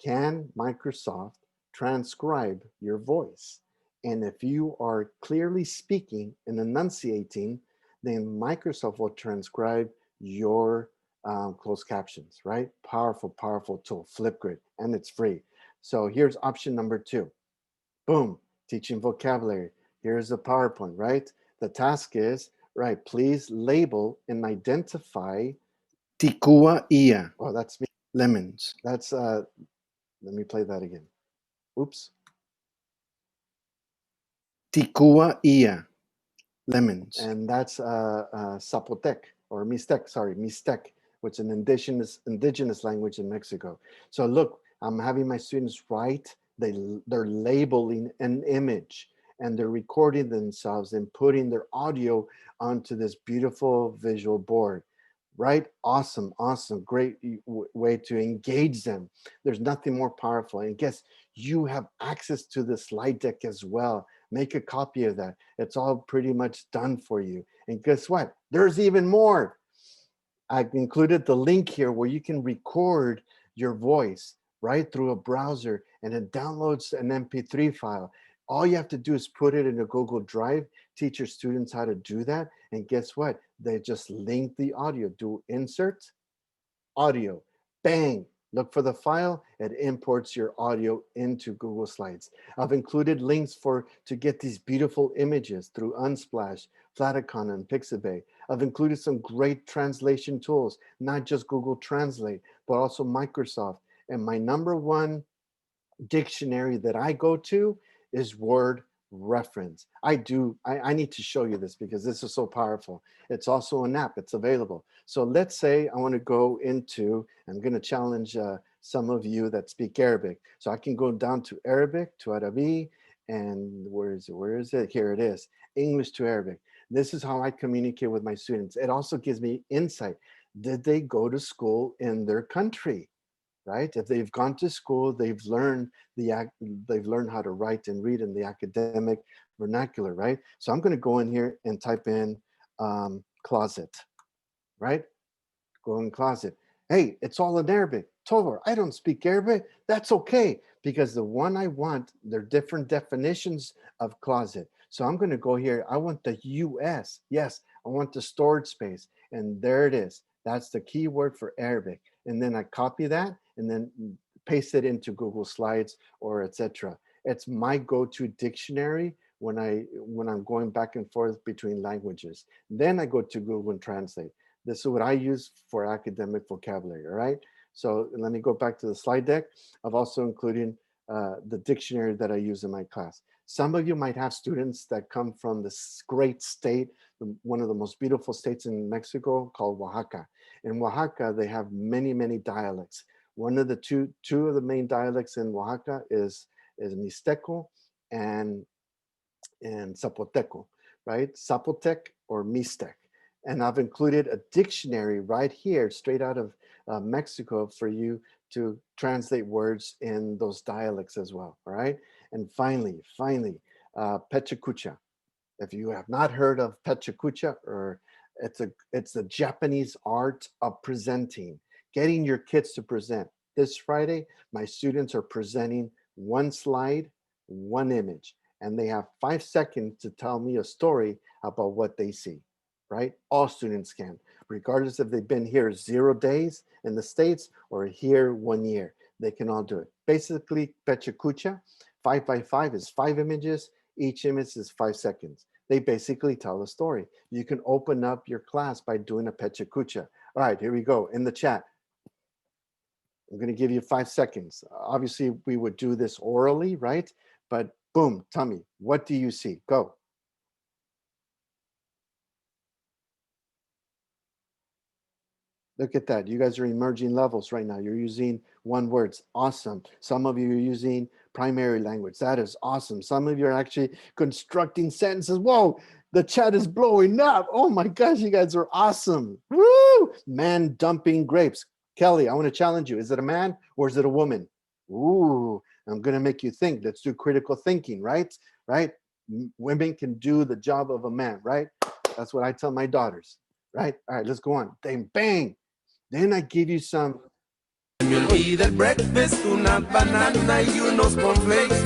Can Microsoft transcribe your voice? And if you are clearly speaking and enunciating, then Microsoft will transcribe your closed captions, right? Powerful, powerful tool, Flipgrid, and it's free. So here's option number 2. Boom, teaching vocabulary. Here's the PowerPoint, right? The task is, right, please label and identify Tikua ia. Oh, that's me. Lemons. That's, let me play that again. Oops. Tikua ia. Lemons. And that's Zapotec or Mixtec, sorry, Mixtec, which is an indigenous language in Mexico. So look, I'm having my students write, they're labeling an image and they're recording themselves and putting their audio onto this beautiful visual board. right? Awesome, awesome, great way to engage them. There's nothing more powerful. And guess you have access to the slide deck as well. Make a copy of that. It's all pretty much done for you. And guess what? There's even more. I've included the link here where you can record your voice right through a browser, and it downloads an MP3 file. All you have to do is put it in a Google Drive, teach your students how to do that. And guess what? They just link the audio, do insert, audio, bang, look for the file, it imports your audio into Google Slides. I've included links to get these beautiful images through Unsplash, Flaticon, and Pixabay. I've included some great translation tools, not just Google Translate, but also Microsoft. And my number one dictionary that I go to is Word Reference. I need to show you this because this is so powerful. It's also an app, it's available. So let's say I want to go into, I'm going to challenge some of you that speak Arabic. So I can go down to Arabic, to Arabi, and where is it? Here it is, English to Arabic. This is how I communicate with my students. It also gives me insight. Did they go to school in their country? Right? If they've gone to school, they've learned how to write and read in the academic vernacular, right? So I'm going to go in here and type in closet, right? Go in closet. Hey, it's all in Arabic. Tovar, I don't speak Arabic. That's okay, because the one I want, there are different definitions of closet. So I'm going to go here. I want the US. Yes, I want the storage space. And there it is. That's the keyword for Arabic. And then I copy that and then paste it into Google Slides or etc. It's my go-to dictionary when I'm going back and forth between languages. Then I go to Google Translate. This is what I use for academic vocabulary, all right? So let me go back to the slide deck. I've also included the dictionary that I use in my class. Some of you might have students that come from this great state, one of the most beautiful states in Mexico called Oaxaca. In Oaxaca, they have many, many dialects. One of the two of the main dialects in Oaxaca is Mixteco and Zapoteco, right? Zapotec or Mixtec. And I've included a dictionary right here, straight out of Mexico, for you to translate words in those dialects as well, all right? And finally, Pechakucha. If you have not heard of Pechakucha, or it's a Japanese art of presenting, getting your kids to present. This Friday, my students are presenting one slide, one image, and they have 5 seconds to tell me a story about what they see, right? All students can, regardless if they've been here 0 days in the States or here 1 year, they can all do it. Basically, Pechakucha, 5 by 5 is 5 images. Each image is 5 seconds. They basically tell a story. You can open up your class by doing a Pechakucha. All right, here we go in the chat. I'm going to give you 5 seconds. Obviously, we would do this orally, right? But boom, tell me, what do you see? Go. Look at that. You guys are emerging levels right now. You're using one words. Awesome. Some of you are using primary language. That is awesome. Some of you are actually constructing sentences. Whoa, the chat is blowing up. Oh my gosh, you guys are awesome. Woo! Man dumping grapes. Kelly, I want to challenge you. Is it a man or is it a woman? Ooh, I'm going to make you think. Let's do critical thinking, right? Right? Women can do the job of a man, right? That's what I tell my daughters, right? All right, let's go on. Bang, bang. Then I give you some. Me olvida el breakfast, una banana y unos cornflakes.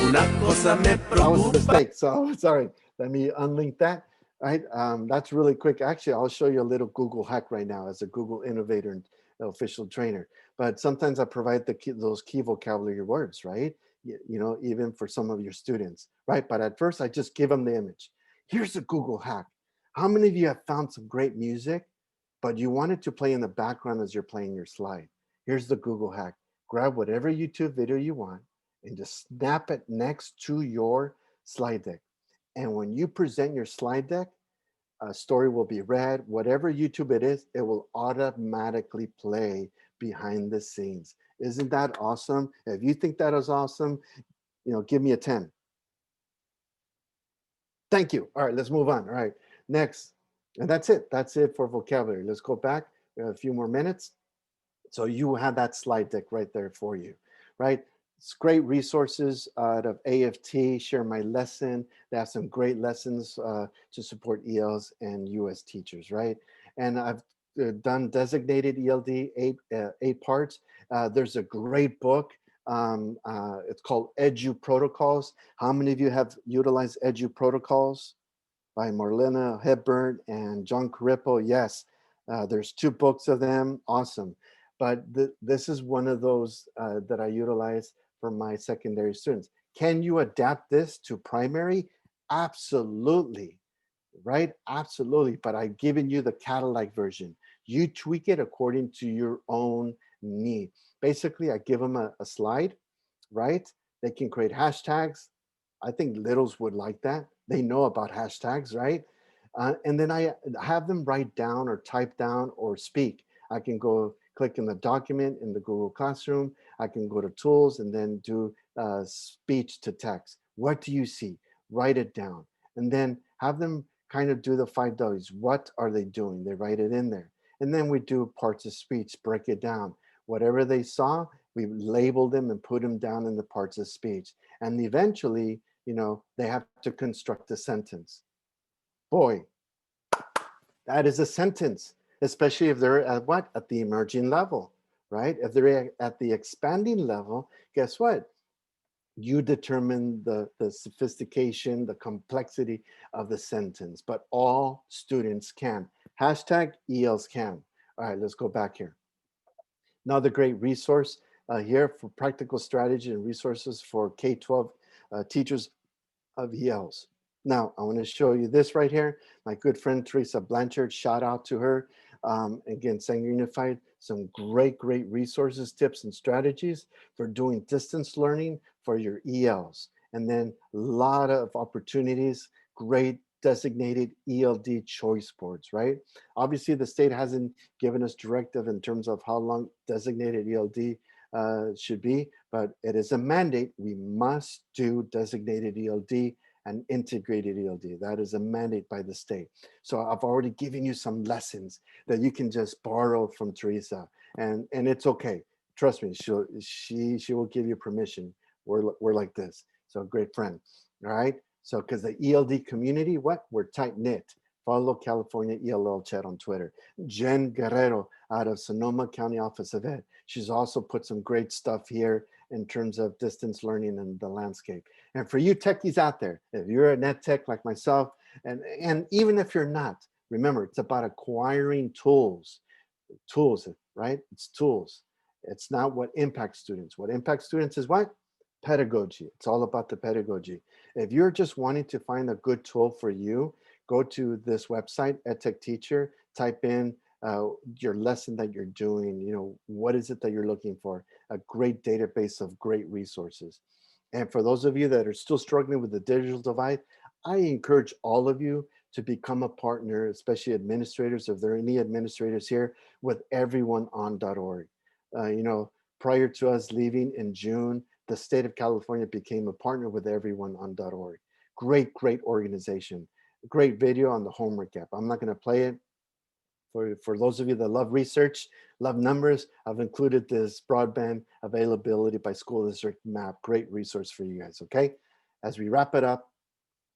Una cosa me That was a preocupa. mistake. So sorry. Let me unlink that. All right. That's really quick. Actually, I'll show you a little Google hack right now as a Google Innovator and official trainer. But sometimes I provide those key vocabulary words, right? You know, even for some of your students, right? But at first, I just give them the image. Here's a Google hack. How many of you have found some great music, but you want it to play in the background as you're playing your slide? Here's the Google hack. Grab whatever YouTube video you want and just snap it next to your slide deck. And when you present your slide deck, a story will be read. Whatever YouTube it is, it will automatically play behind the scenes. Isn't that awesome? If you think that is awesome, you know, give me a 10. Thank you. All right, let's move on. All right, next. And that's it. That's it for vocabulary. Let's go back. We have a few more minutes. So you have that slide deck right there for you, right? It's great resources out of AFT, Share My Lesson. They have some great lessons to support ELs and US teachers, right? And I've done designated ELD, eight parts. There's a great book. It's called Edu Protocols. How many of you have utilized Edu Protocols? By Marlena Hepburn and John Carippo. Yes, there's 2 books of them. Awesome. But this is one of those that I utilize for my secondary students. Can you adapt this to primary? Absolutely, right? Absolutely. But I've given you the Cadillac version. You tweak it according to your own need. Basically, I give them a slide, right? They can create hashtags. I think littles would like that. They know about hashtags, right? And then I have them write down or type down or speak. I can go click in the document in the Google Classroom. I can go to tools and then do speech to text. What do you see? Write it down. And then have them kind of do the 5 W's. What are they doing? They write it in there. And then we do parts of speech, break it down. Whatever they saw, we label them and put them down in the parts of speech. And eventually, they have to construct a sentence. Boy, that is a sentence, especially if they're at what? At the emerging level, right? If they're at the expanding level, guess what? You determine the sophistication, the complexity of the sentence, but all students can. Hashtag ELs can. All right, let's go back here. Another great resource here for practical strategy and resources for K-12 teachers of ELs. Now, I want to show you this right here. My good friend, Teresa Blanchard, shout out to her. Again, Sanger Unified, some great resources, tips, and strategies for doing distance learning for your ELs. And then a lot of opportunities, great designated ELD choice boards, right? Obviously, the state hasn't given us directive in terms of how long designated ELD should be, but it is a mandate. We must do designated ELD and integrated ELD. That is a mandate by the state. So I've already given you some lessons that you can just borrow from Teresa, and it's okay. Trust me, she will give you permission. We're like this. So a great friend. All right. So because the ELD community, we're tight knit. Follow California ELL Chat on Twitter. Jen Guerrero out of Sonoma County Office of Ed. She's also put some great stuff here in terms of distance learning and the landscape. And for you techies out there, if you're a net tech like myself, and even if you're not, remember, it's about acquiring tools, right? It's tools. It's not what impacts students. What impacts students is what? Pedagogy. It's all about the pedagogy. If you're just wanting to find a good tool for you, go to this website, EdTech Teacher, type in your lesson that you're doing, what is it that you're looking for? A great database of great resources. And for those of you that are still struggling with the digital divide, I encourage all of you to become a partner, especially administrators, if there are any administrators here, with everyoneon.org. Prior to us leaving in June, the state of California became a partner with everyoneon.org. Great organization. Great video on the homework app. I'm not going to play it. For those of you that love research, love numbers, I've included this broadband availability by school district map. Great resource for you guys, okay? As we wrap it up,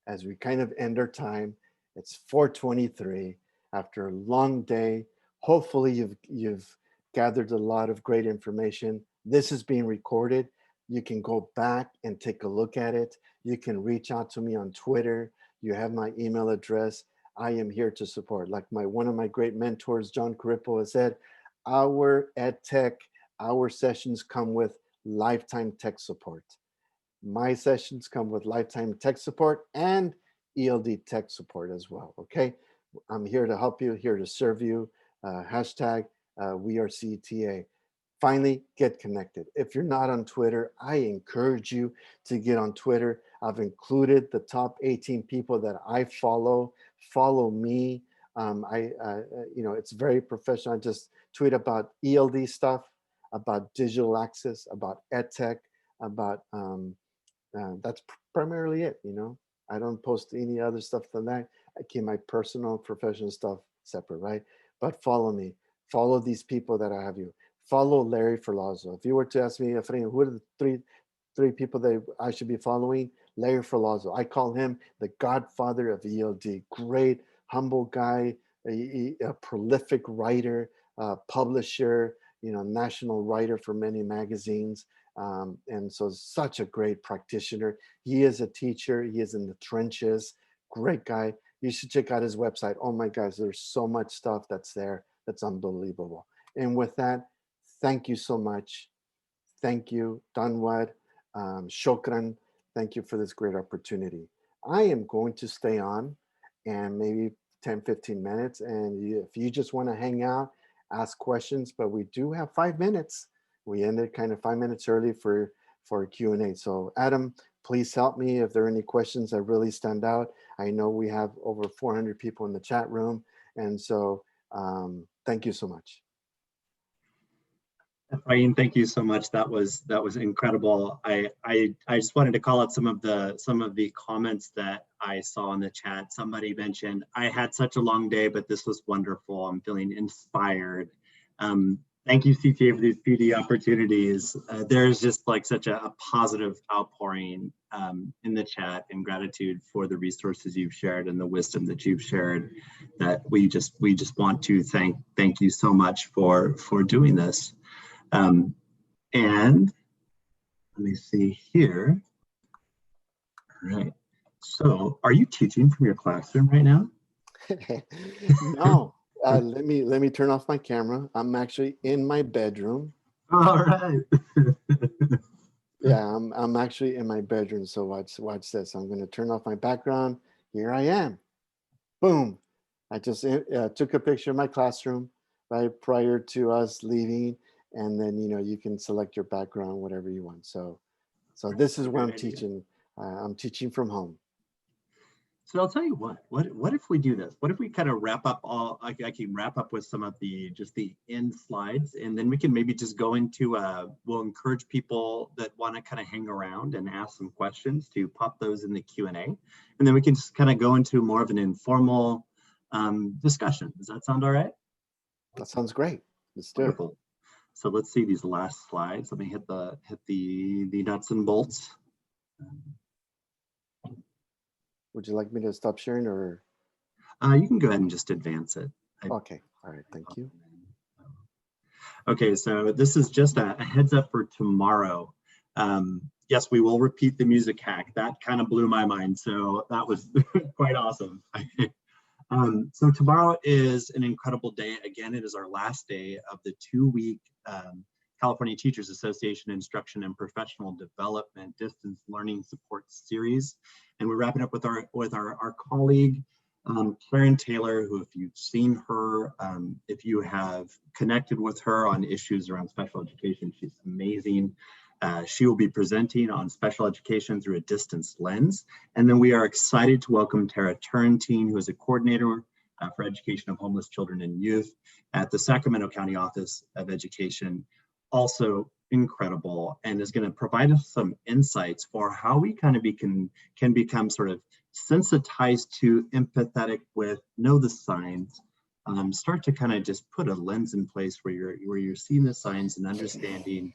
as we kind of end our time, it's 4:23 after a long day. Hopefully you've gathered a lot of great information. This is being recorded. You can go back and take a look at it. You can reach out to me on Twitter. You have my email address. I am here to support. Like one of my great mentors, John Carippo, has said, our EdTech, our sessions come with lifetime tech support. My sessions come with lifetime tech support and ELD tech support as well, okay? I'm here to help you, here to serve you. Hashtag we are CTA. Finally, get connected. If you're not on Twitter, I encourage you to get on Twitter. I've included the top 18 people that I follow. Follow me. It's very professional. I just tweet about ELD stuff, about digital access, about EdTech, about that's primarily it. I don't post any other stuff than that. I keep my personal and professional stuff separate, right? But follow me. Follow these people that I have you. Follow Larry Ferlazzo. If you were to ask me, Efrain, who are the three people that I should be following? Larry Ferlazzo. I call him the godfather of ELD. Great, humble guy, a prolific writer, publisher, national writer for many magazines. And so such a great practitioner. He is a teacher. He is in the trenches. Great guy. You should check out his website. Oh my gosh, there's so much stuff that's there. That's unbelievable. And with that, thank you so much. Thank you, Danwad, Shokran. Thank you for this great opportunity. I am going to stay on and maybe 10, 15 minutes. And if you just want to hang out, ask questions, but we do have 5 minutes. We ended kind of 5 minutes early for Q&A. So Adam, please help me if there are any questions that really stand out. I know we have over 400 people in the chat room. And so thank you so much. Efrain, thank you so much. That was incredible. I just wanted to call out some of the comments that I saw in the chat. Somebody mentioned, I had such a long day, but this was wonderful. I'm feeling inspired. Thank you, CTA, for these PD opportunities. There's just like such a positive outpouring in the chat, and gratitude for the resources you've shared and the wisdom that you've shared, that we just want to thank you so much for doing this. And let me see here. All right. So are you teaching from your classroom right now? No. Let me turn off my camera. I'm actually in my bedroom. All right. Yeah, I'm actually in my bedroom. So watch this. I'm going to turn off my background. Here I am. Boom. I just took a picture of my classroom right prior to us leaving, and then you can select your background, whatever you want. So this is where I'm teaching. I'm teaching from home. So I'll tell you what if we do this? What if we kind of wrap up I can wrap up with some of the end slides, and then we can maybe just go into, we'll encourage people that want to kind of hang around and ask some questions to pop those in the Q&A. And then we can just kind of go into more of an informal discussion. Does that sound all right? That sounds great. Let's do it. So let's see these last slides. Let me hit the nuts and bolts. Would you like me to stop sharing, or? You can go ahead and just advance it. Okay. All right. Thank you. Okay. So this is just a heads up for tomorrow. Yes, we will repeat the music hack. That kind of blew my mind. So that was quite awesome. So tomorrow is an incredible day. Again, it is our last day of the 2-week California Teachers Association Instruction and Professional Development Distance Learning Support Series. And we're wrapping up with our colleague, Karen Taylor, who, if you've seen her, if you have connected with her on issues around special education, she's amazing. She will be presenting on special education through a distance lens. And then we are excited to welcome Tara Turrentine, who is a coordinator for education of homeless children and youth at the Sacramento County Office of Education. Also incredible, and is going to provide us some insights for how we kind of can become sort of sensitized to, empathetic with, know the signs, start to kind of just put a lens in place where you're seeing the signs and understanding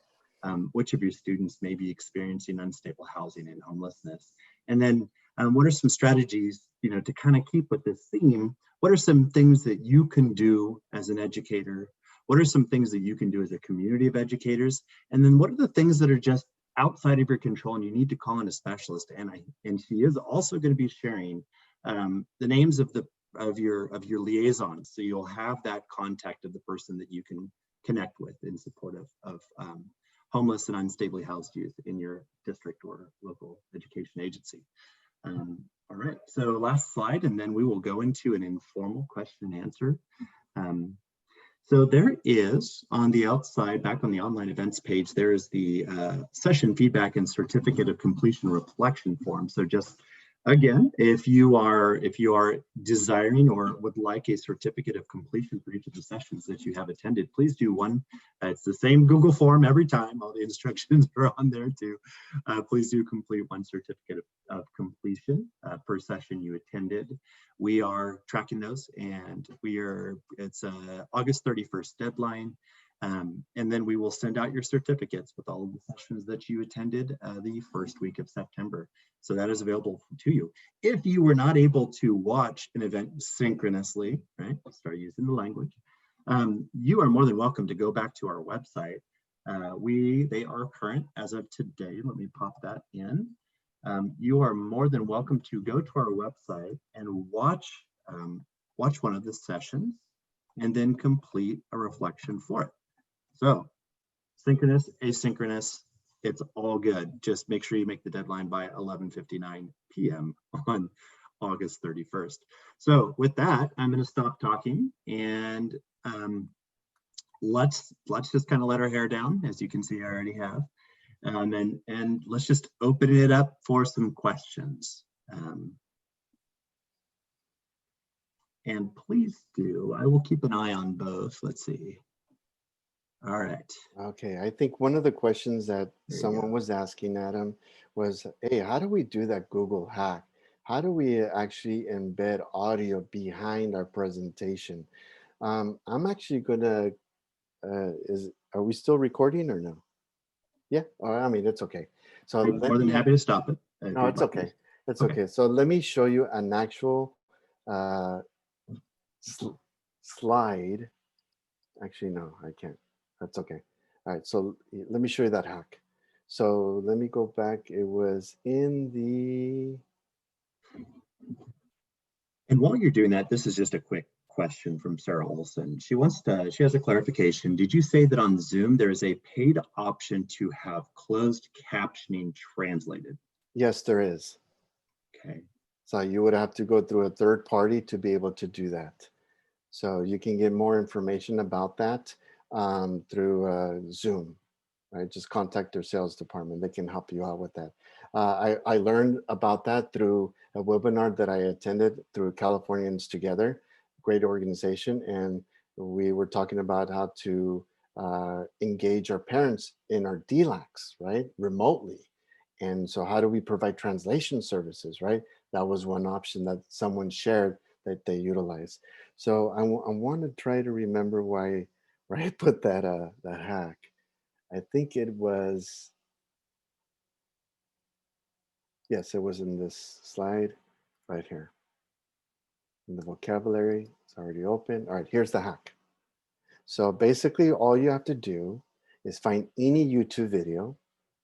which of your students may be experiencing unstable housing and homelessness. And then what are some strategies, to kind of keep with this theme? What are some things that you can do as an educator? What are some things that you can do as a community of educators? And then what are the things that are just outside of your control and you need to call in a specialist? And she is also going to be sharing the names of your liaisons. So you'll have that contact of the person that you can connect with in support of homeless and unstably housed youth in your district or local education agency. All right, so last slide, and then we will go into an informal question and answer. So there is, on the outside, back on the online events page, there is the session feedback and certificate of completion reflection form. So just Again, if you are desiring or would like a certificate of completion for each of the sessions that you have attended, please do one. It's the same Google form every time. All the instructions are on there too. Please do complete one certificate of completion per session you attended. We are tracking those, and it's August 31st deadline. And then we will send out your certificates with all of the sessions that you attended the first week of September. So that is available to you. If you were not able to watch an event synchronously, right? I'll start using the language. You are more than welcome to go back to our website. They are current as of today. Let me pop that in. You are more than welcome to go to our website and watch one of the sessions and then complete a reflection for it. So synchronous, asynchronous, it's all good. Just make sure you make the deadline by 11:59 p.m. on August 31st. So with that, I'm going to stop talking, and let's just kind of let our hair down. As you can see, I already have. And let's just open it up for some questions. And please do. I will keep an eye on both. Let's see. All right. Okay, I think one of the questions that someone was asking, Adam, was, hey, how do we do that Google hack? How do we actually embed audio behind our presentation? I'm actually gonna, are we still recording or no? Yeah, I mean, it's okay. So I'm more than happy to stop it. No, it's okay. It's okay. So let me show you an actual slide. Actually, no, I can't. That's okay. All right, so let me show you that hack. So let me go back. It was in the... And while you're doing that, this is just a quick question from Sarah Olson. She has a clarification. Did you say that on Zoom, there is a paid option to have closed captioning translated? Yes, there is. Okay. So you would have to go through a third party to be able to do that. So you can get more information about that through Zoom, right? Just contact their sales department. They can help you out with that. I learned about that through a webinar that I attended through Californians Together, great organization. And we were talking about how to engage our parents in our DLACs, right? Remotely. And so how do we provide translation services, right? That was one option that someone shared that they utilize. So I want to try to remember where I put that hack. I think it was, yes, it was in this slide right here. In the vocabulary, it's already open. All right, here's the hack. So basically all you have to do is find any YouTube video,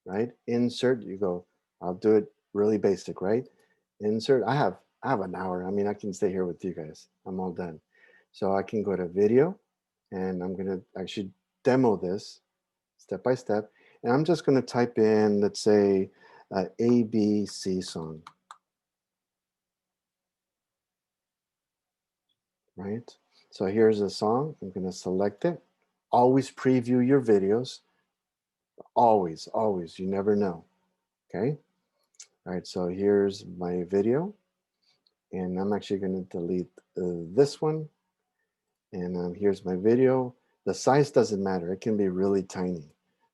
right? Insert, you go, I'll do it really basic, right? Insert, I have an hour. I mean, I can stay here with you guys. I'm all done. So I can go to video, and I'm gonna actually demo this step by step. And I'm just gonna type in, let's say, ABC song, right? So here's a song, I'm gonna select it. Always preview your videos. Always, always, you never know, okay? All right, so here's my video. And I'm actually gonna delete this one. And here's my video. The size doesn't matter, it can be really tiny,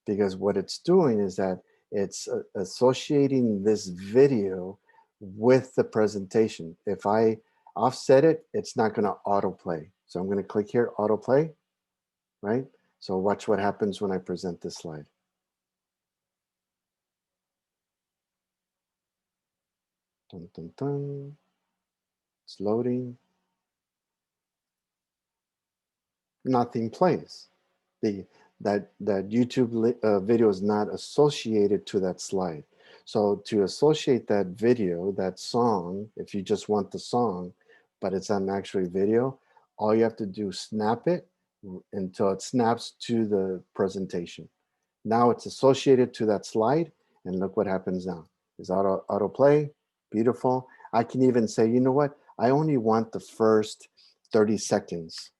because what it's doing is that it's associating this video with the presentation. If I offset it, it's not gonna autoplay. So I'm gonna click here, autoplay, right? So watch what happens when I present this slide. Dun, dun, dun. It's loading. Nothing plays. That YouTube video is not associated to that slide. So to associate that video, that song, if you just want the song, but it's an actual video, all you have to do is snap it until it snaps to the presentation. Now it's associated to that slide, and look what happens now. It's auto play, beautiful. I can even say, you know what? I only want the first 30 seconds.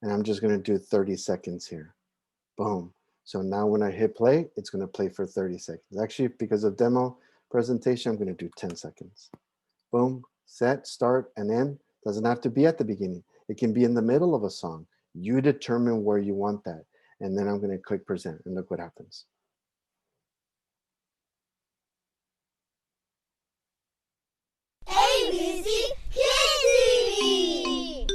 And I'm just gonna do 30 seconds here. Boom. So now when I hit play, it's gonna play for 30 seconds. Actually, because of demo, presentation, I'm going to do 10 seconds. Boom, set, start, and end. Doesn't have to be at the beginning. It can be in the middle of a song. You determine where you want that. And then I'm going to click present and look what happens. ABC Kids TV!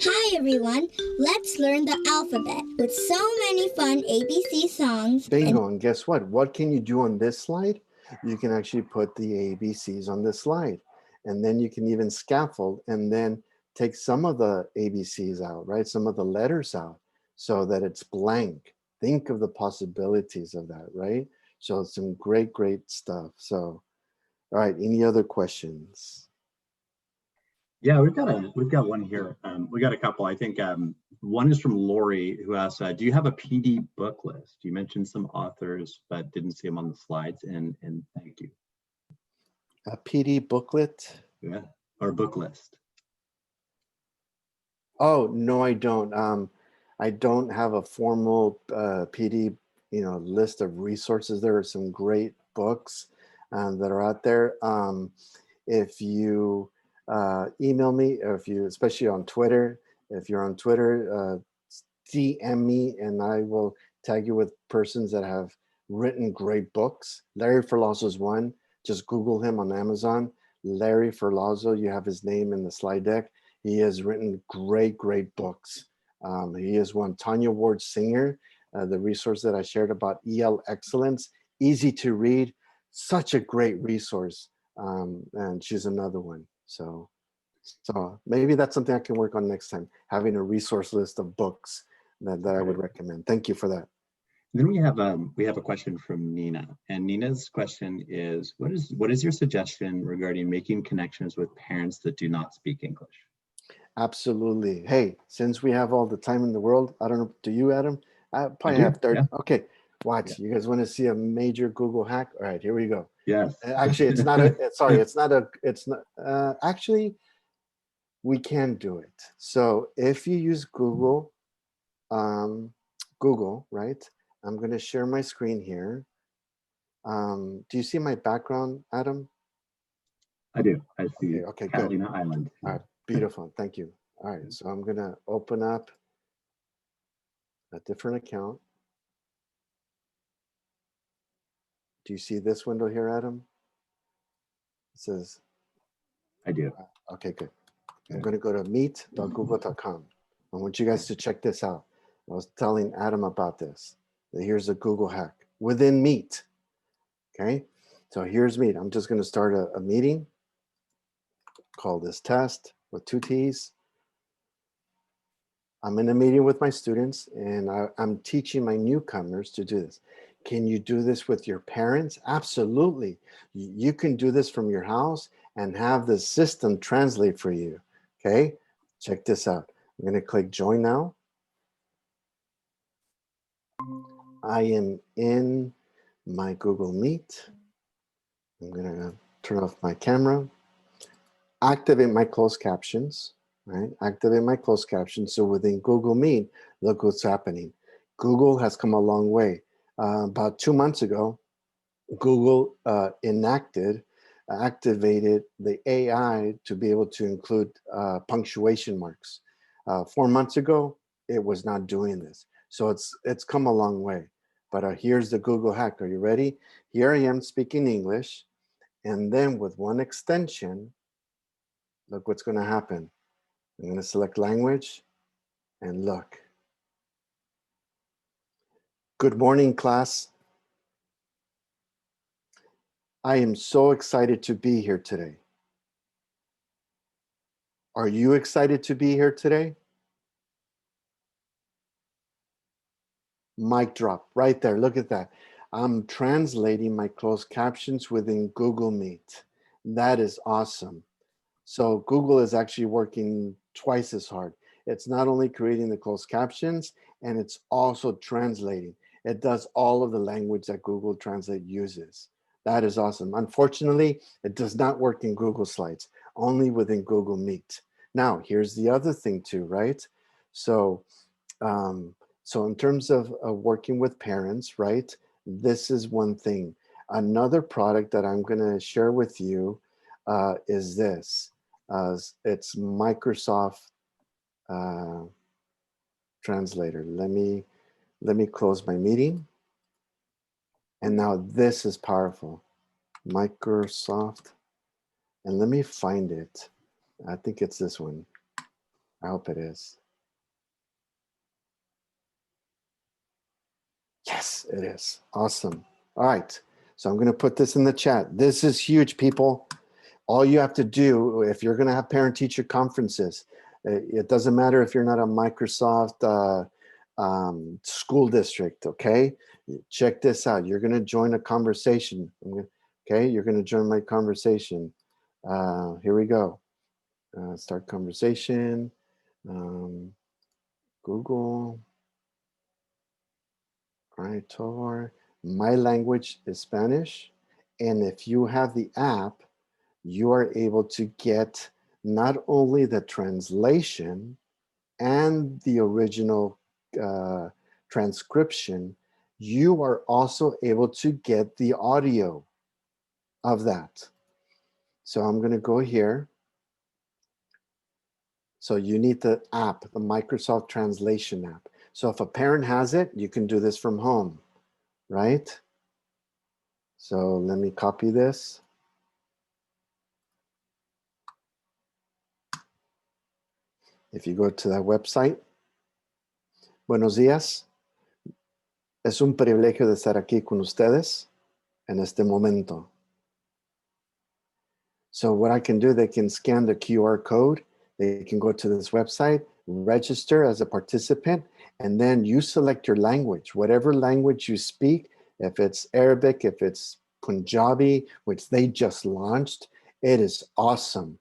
Hi everyone, let's learn the alphabet with so many fun ABC songs. Bingo, and guess what? What can you do on this slide? You can actually put the ABCs on this slide. And then you can even scaffold and then take some of the ABCs out, right? Some of the letters out so that it's blank. Think of the possibilities of that, right? So some great, great stuff. So, all right, any other questions? Yeah, we've got one here. We got a couple. I think one is from Lori, who asks, do you have a PD book list? You mentioned some authors, but didn't see them on the slides, and thank you. A PD booklet? Yeah, or book list. Oh, no, I don't. I don't have a formal PD, list of resources. There are some great books that are out there. If you email me, or if you, especially on Twitter, if you're on Twitter, DM me and I will tag you with persons that have written great books. Larry Ferlazzo is one. Just Google him on Amazon. Larry Ferlazzo, you have his name in the slide deck. He has written great, great books. He is one. Tanya Ward Singer, the resource that I shared about EL Excellence, easy to read, such a great resource. And she's another one. So maybe that's something I can work on next time, having a resource list of books that I would recommend. Thank you for that. Then we have a question from Nina, and Nina's question is, what is your suggestion regarding making connections with parents that do not speak English? Absolutely. Hey, since we have all the time in the world, I don't know, do you, Adam? I probably have 30. Yeah. Okay, watch. Yeah. You guys want to see a major Google hack? All right, here we go. Yes. Actually, it's not a, sorry, it's not, actually, we can do it. So if you use Google, right? I'm going to share my screen here. Do you see my background, Adam? I do. I see. Okay, Catalina good. Island. All right, beautiful. Thank you. All right, so I'm going to open up a different account. Do you see this window here, Adam? It says. I do. Okay, good. I'm going to go to meet.google.com. I want you guys to check this out. I was telling Adam about this. Here's a Google hack within Meet. Okay, so here's Meet. I'm just going to start a meeting. Call this test with 2 T's. I'm in a meeting with my students and I'm teaching my newcomers to do this. Can you do this with your parents? Absolutely. You can do this from your house and have the system translate for you. Okay, check this out. I'm going to click join now. I am in my Google Meet. I'm going to turn off my camera, activate my closed captions, right? Activate my closed captions. So within Google Meet, look what's happening. Google has come a long way. About 2 months ago, Google activated the AI to be able to include punctuation marks. 4 months ago, it was not doing this. So it's come a long way. But here's the Google hack. Are you ready? Here I am speaking English. And then with one extension, look what's going to happen. I'm going to select language and look. Good morning, class. I am so excited to be here today. Are you excited to be here today? Mic drop right there. Look at that. I'm translating my closed captions within Google Meet. That is awesome. So Google is actually working twice as hard. It's not only creating the closed captions, and it's also translating. It does all of the language that Google Translate uses. That is awesome. Unfortunately, it does not work in Google Slides, only within Google Meet. Now, here's the other thing too, right? So in terms of working with parents, right, this is one thing. Another product that I'm going to share with you is this. It's Microsoft Translator. Let me close my meeting. And now this is powerful. Microsoft, and let me find it. I think it's this one. I hope it is. Yes, it is. Awesome. All right. So I'm going to put this in the chat. This is huge, people. All you have to do, if you're going to have parent-teacher conferences, it doesn't matter if you're not a Microsoft school district, okay? Check this out. You're going to join a conversation. Okay, you're going to join my conversation. Here we go. Start conversation. Google. Itor. My language is Spanish. And if you have the app, you are able to get not only the translation and the original transcription, you are also able to get the audio of that. So I'm going to go here. So you need the app, the Microsoft Translation app. So if a parent has it, you can do this from home, right? So let me copy this. If you go to that website, buenos días. Es un privilegio de estar aquí con ustedes en este momento. So what I can do, they can scan the QR code. They can go to this website, register as a participant, and then you select your language, whatever language you speak. If it's Arabic, if it's Punjabi, which they just launched, it is awesome.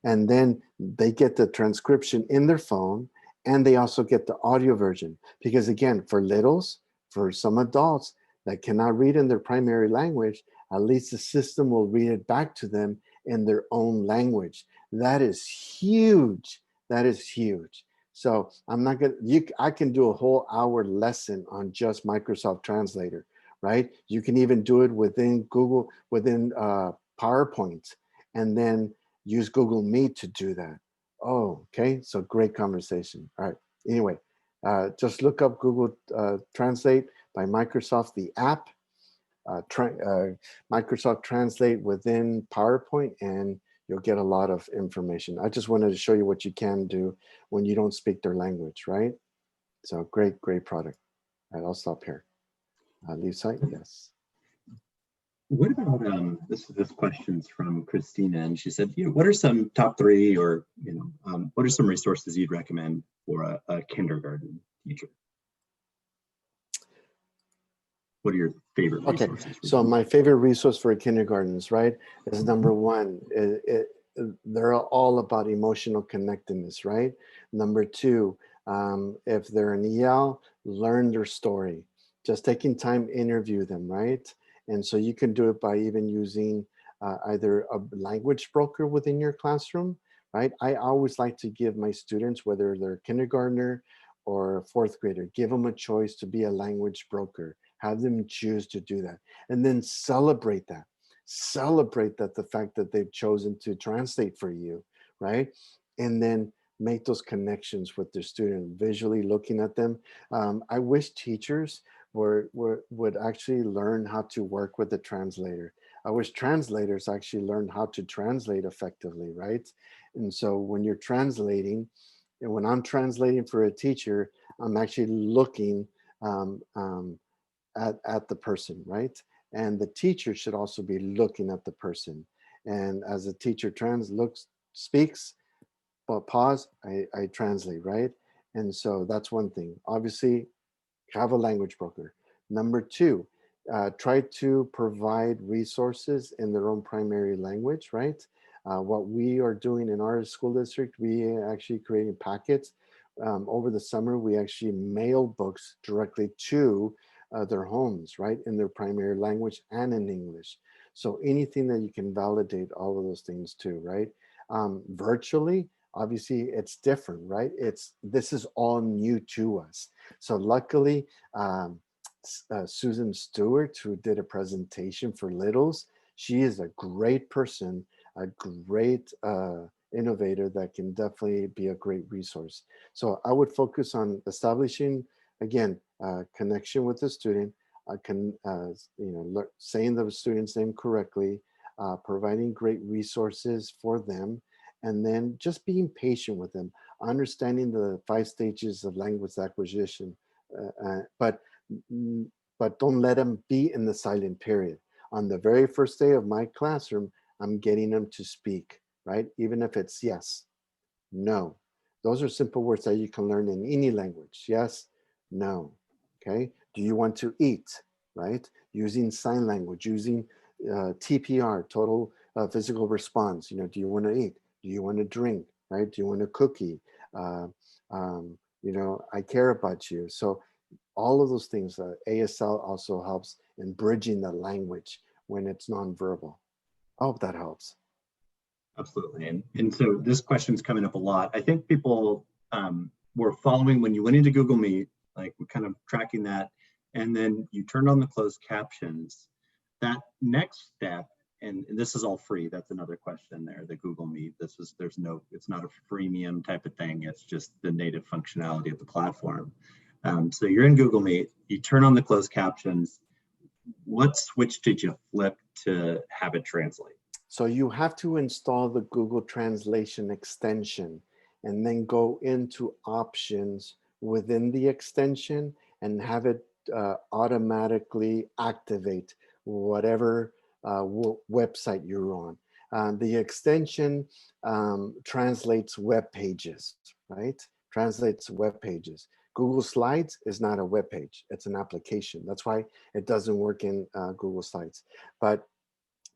And then they get the transcription in their phone, and they also get the audio version. Because again, for littles, for some adults that cannot read in their primary language, at least the system will read it back to them in their own language. That is huge. That is huge. So I'm not gonna, I can do a whole hour lesson on just Microsoft Translator, right? You can even do it within Google, within PowerPoint, and then use Google Meet to do that. Oh, okay, so great conversation. All right, anyway, just look up Google Translate by Microsoft, the app, Microsoft Translate within PowerPoint, and you'll get a lot of information. I just wanted to show you what you can do when you don't speak their language, right? So great, great product. All right, I'll stop here. Leave site, yes. What about this question's from Christina, and she said, what are some top 3 or what are some resources you'd recommend for a kindergarten teacher? What are your favorite resources? Okay, so my favorite resource for kindergartens, right, is number 1. They're all about emotional connectedness, right? Number 2, if they're an EL, learn their story. Just taking time, interview them, right? And so you can do it by even using either a language broker within your classroom, right? I always like to give my students, whether they're kindergartner or 4th grader, give them a choice to be a language broker. Have them choose to do that. And then celebrate that. Celebrate that the fact that they've chosen to translate for you, right? And then make those connections with their student, visually looking at them. I wish teachers would actually learn how to work with the translator. I wish translators actually learned how to translate effectively, right? And so when you're translating, and when I'm translating for a teacher, I'm actually looking at the person, right? And the teacher should also be looking at the person. And as a teacher speaks, but pause, I translate, right? And so that's one thing. Obviously, have a language broker. Number 2, try to provide resources in their own primary language, right? What we are doing in our school district, we actually creating packets. Over the summer, we actually mail books directly to their homes, right? In their primary language and in English. So anything that you can validate all of those things too, right? Virtually, obviously it's different, right? This is all new to us. So luckily, Susan Stewart, who did a presentation for littles. She is a great person, a great innovator that can definitely be a great resource. So I would focus on establishing, again, connection with the student, saying the student's name correctly, providing great resources for them, and then just being patient with them, understanding the 5 stages of language acquisition, but don't let them be in the silent period. On the very first day of my classroom, I'm getting them to speak, right? Even if it's yes, no. Those are simple words that you can learn in any language. Yes, no, okay? Do you want to eat, right? Using sign language, using TPR, total physical response. You know, do you want to eat? Do you want to drink, right? Do you want a cookie? You know, I care about you. So all of those things, ASL also helps in bridging the language when it's nonverbal. I hope that helps. Absolutely. And so this question's coming up a lot. I think people were following when you went into Google Meet, like we're kind of tracking that, and then you turned on the closed captions. That next step, and this is all free, that's another question there, the Google Meet. It's not a freemium type of thing. It's just the native functionality of the platform. So you're in Google Meet, you turn on the closed captions. What switch did you flip to have it translate? So you have to install the Google Translation extension and then go into options within the extension and have it automatically activate whatever website you're on. The extension translates web pages, right? Translates web pages. Google Slides is not a web page, it's an application. That's why it doesn't work in Google Slides. But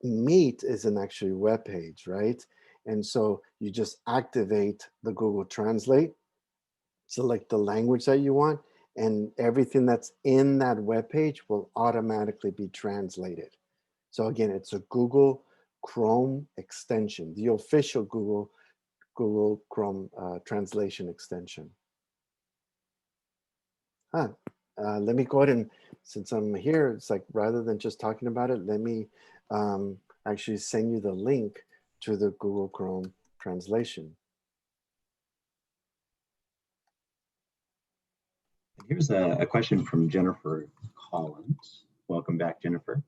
Meet is an actually web page, right? And so you just activate the Google Translate, select the language that you want, and everything that's in that web page will automatically be translated. So again, it's a Google Chrome extension, the official Google Chrome translation extension. Let me go ahead and, since I'm here, it's like rather than just talking about it, let me actually send you the link to the Google Chrome translation. Here's a question from Jennifer Collins. Welcome back, Jennifer.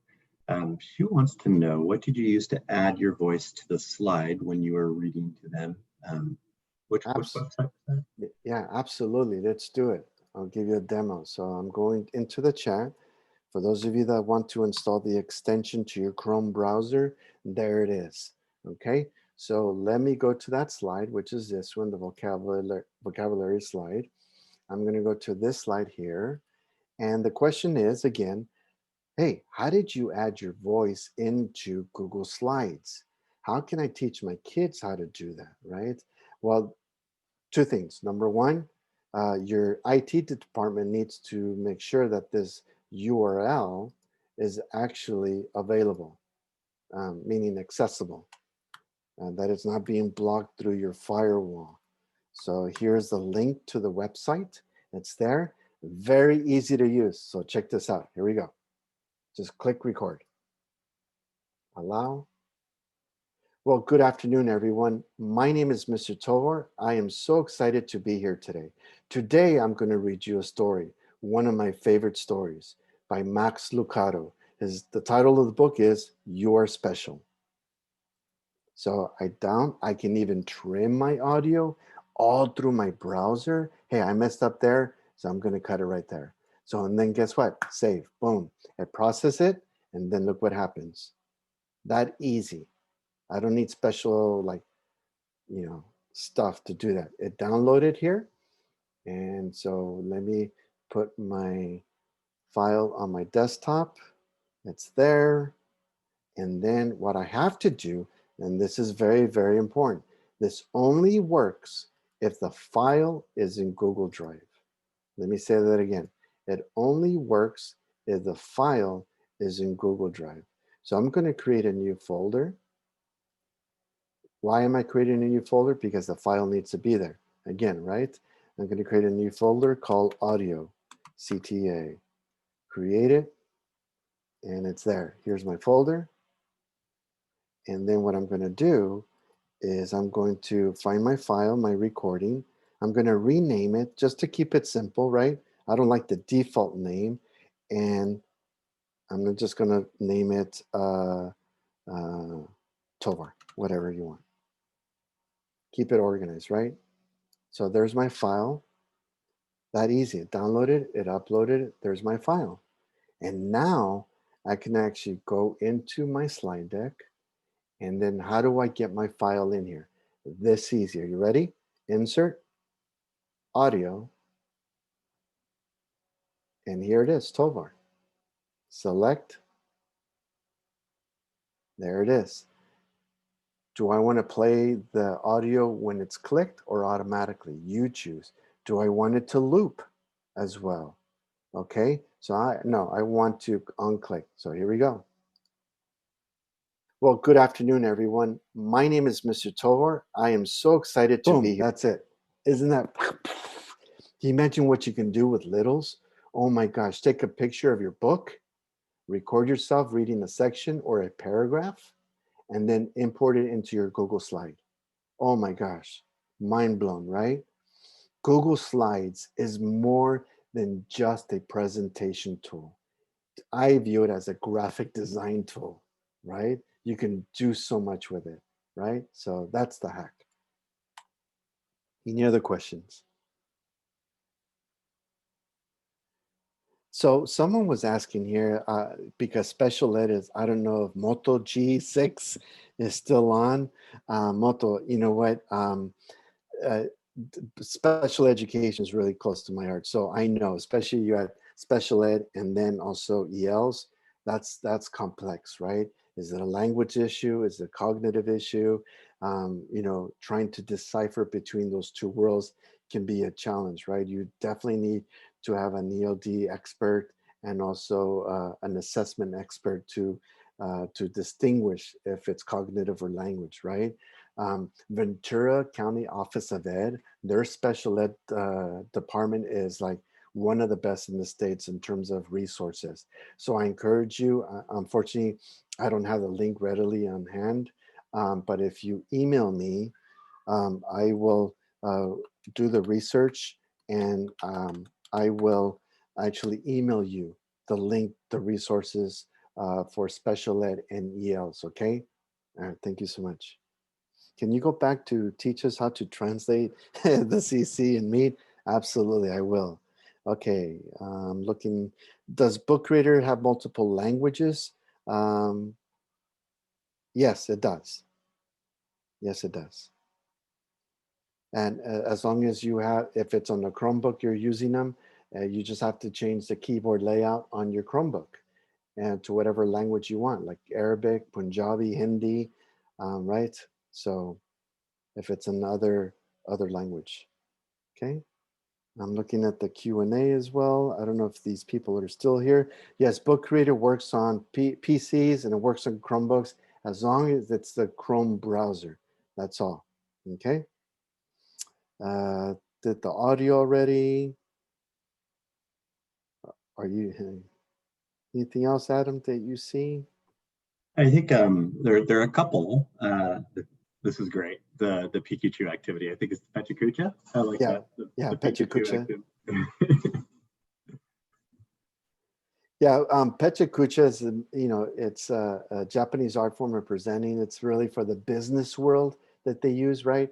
She wants to know, what did you use to add your voice to the slide when you were reading to them? Which website was that? Yeah, absolutely. Let's do it. I'll give you a demo. So I'm going into the chat. For those of you that want to install the extension to your Chrome browser, there it is. Okay, so let me go to that slide, which is this one, the vocabulary slide. I'm going to go to this slide here. And the question is, again, hey, how did you add your voice into Google Slides? How can I teach my kids how to do that, right? Well, 2 things. Number one, your IT department needs to make sure that this URL is actually available, meaning accessible, and that it's not being blocked through your firewall. So here's the link to the website. It's there, very easy to use. So check this out. Here we go. Just click record. Allow. Well, good afternoon, everyone. My name is Mr. Tovar. I am so excited to be here today. Today, I'm going to read you a story, one of my favorite stories by Max Lucado. The title of the book is You Are Special. So I can even trim my audio all through my browser. Hey, I messed up there, so I'm going to cut it right there. So, and then guess what? Save, boom. I process it, and then look what happens. That easy. I don't need special, like, stuff to do that. It downloaded here. And so let me put my file on my desktop. It's there. And then what I have to do, and this is very, very important. This only works if the file is in Google Drive. Let me say that again. It only works if the file is in Google Drive. So I'm going to create a new folder. Why am I creating a new folder? Because the file needs to be there. Again, right? I'm going to create a new folder called audio, CTA. create it, and it's there. Here's my folder. And then what I'm going to do is I'm going to find my file, my recording. I'm going to rename it just to keep it simple, right? I don't like the default name. And I'm just going to name it Tovar, whatever you want. Keep it organized, right? So there's my file. That easy. It downloaded, it uploaded, there's my file. And now I can actually go into my slide deck. And then how do I get my file in here? This easy. Are you ready? Insert, audio. And here it is, Tovar. Select. There it is. Do I want to play the audio when it's clicked or automatically? You choose. Do I want it to loop as well? Okay, so I want to unclick. So here we go. Well, good afternoon, everyone. My name is Mr. Tovar. I am so excited to be here. That's it. Isn't that? Can you imagine what you can do with littles? Oh my gosh, take a picture of your book, record yourself reading a section or a paragraph, and then import it into your Google Slide. Oh my gosh, mind blown, right? Google Slides is more than just a presentation tool. I view it as a graphic design tool, right? You can do so much with it, right? So that's the hack. Any other questions? So someone was asking here, because special ed is, I don't know if Moto G6 is still on. Moto, you know what? Special education is really close to my heart. So I know, especially you had special ed and then also ELs, that's complex, right? Is it a language issue? Is it a cognitive issue? You know, trying to decipher between those two worlds can be a challenge, right? You definitely need to have an ELD expert and also an assessment expert to distinguish if it's cognitive or language, right? Ventura County Office of Ed, their special ed department is like one of the best in the States in terms of resources. So I encourage you, unfortunately, I don't have the link readily on hand, but if you email me, I will do the research and I will actually email you the link, the resources for special ed and ELs, okay? All right, thank you so much. Can you go back to teach us how to translate the CC and Meet? Absolutely, I will. Okay, looking, does BookReader have multiple languages? Yes, it does. Yes, it does. And as long as you have, if it's on a Chromebook you're using them, you just have to change the keyboard layout on your Chromebook and to whatever language you want, like Arabic, Punjabi, Hindi, right? So if it's another language, okay? I'm looking at the Q&A as well. I don't know if these people are still here. Yes, BookReader works on PCs and it works on Chromebooks as long as it's the Chrome browser. That's all, okay? Did the audio already? Are you, anything else, Adam, that you see? I think there are a couple. This is great. The Pikachu activity. I think it's the Pechakucha. I like that. Yeah, the Pechakucha. activity. Yeah, Pechakucha is, you know, it's a Japanese art form representing. It's really for the business world that they use, right?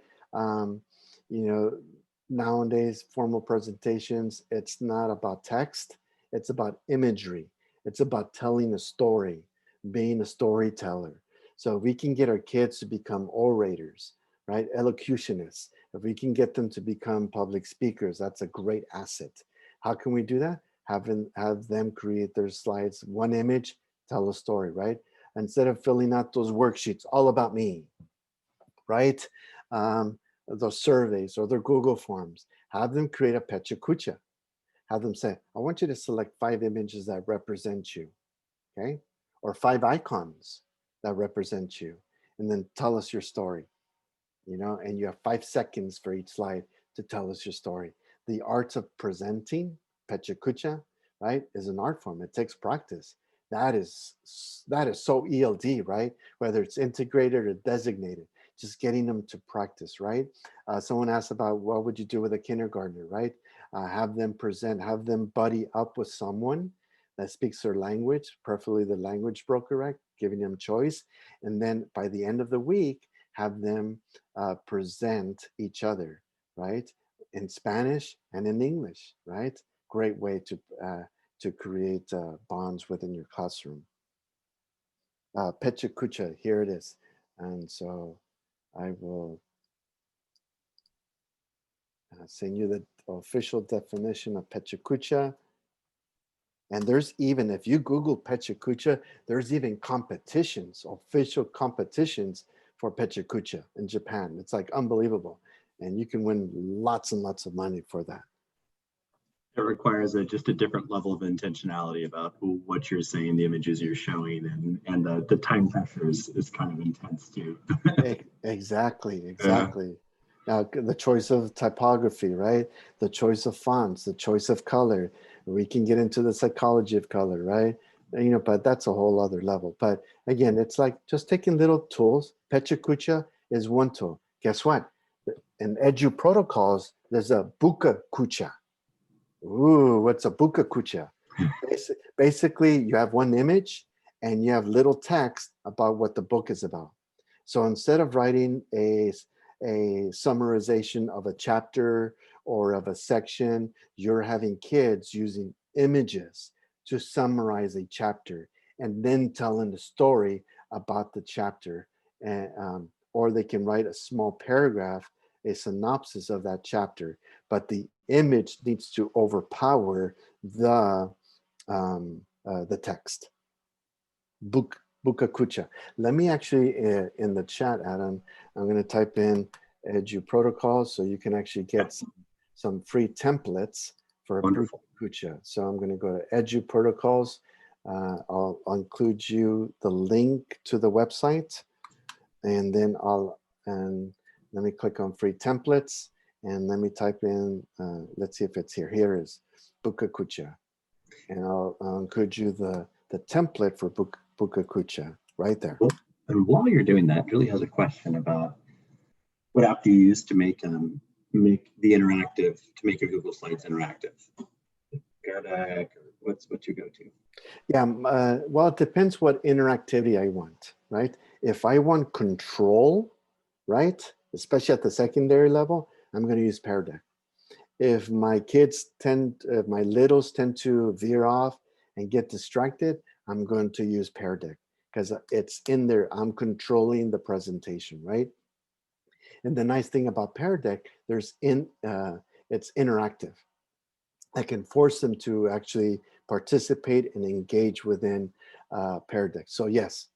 You know, nowadays, formal presentations, it's not about text. It's about imagery. It's about telling a story, being a storyteller. So if we can get our kids to become orators, right? Elocutionists. If we can get them to become public speakers, that's a great asset. How can we do that? Have them create their slides, one image, tell a story, right? Instead of filling out those worksheets, all about me, right? Those surveys or their Google Forms, have them create a Pechakucha. Have them say, I want you to select 5 images that represent you, okay? Or 5 icons that represent you, and then tell us your story, you know, and you have 5 seconds for each slide to tell us your story. The art of presenting, Pechakucha, right, is an art form. It takes practice. That is so ELD, right? Whether it's integrated or designated, just getting them to practice, right? Someone asked about what would you do with a kindergartner, right? Have them present, have them buddy up with someone that speaks their language, preferably the language broker, right? Giving them choice. And then by the end of the week, have them present each other, right? In Spanish and in English, right? Great way to create bonds within your classroom. Pecha Kucha, here it is. And so I will send you the official definition of Pecha Kucha. And there's even, if you Google Pecha Kucha, there's even competitions, official competitions for Pecha Kucha in Japan. It's like unbelievable. And you can win lots and lots of money for that. It requires just a different level of intentionality about what you're saying, the images you're showing, and the time pressure is kind of intense too. Exactly. Now, the choice of typography, right? The choice of fonts, the choice of color. We can get into the psychology of color, right? You know, but that's a whole other level. But again, it's like just taking little tools. Pecha Kucha is one tool. Guess what? In Edu protocols, there's a Buka Kucha. Ooh, what's a Buka Kucha? Basically, you have one image and you have little text about what the book is about. So instead of writing a summarization of a chapter or of a section, you're having kids using images to summarize a chapter and then telling the story about the chapter. And, or they can write a small paragraph, a synopsis of that chapter, but the image needs to overpower the text. Buka Kucha. Let me actually, in the chat, Adam, I'm going to type in Edu protocols so you can actually get some free templates for Buka Kucha. So I'm going to go to Edu protocols. I'll include you the link to the website, and then let me click on free templates, and let me type in, let's see if it's here. Here is Buka Kucha. And I'll include you the template for Buka Kucha right there. And while you're doing that, Julie has a question about what app do you use to make the interactive, to make your Google Slides interactive? Pear Deck, or what's your go-to? Yeah, well, it depends what interactivity I want, right? If I want control, right, especially at the secondary level, I'm going to use Pear Deck. If my my littles tend to veer off and get distracted, I'm going to use Pear Deck because it's in there. I'm controlling the presentation, right? And the nice thing about Pear Deck, it's interactive. I can force them to actually participate and engage within Pear Deck. So yes,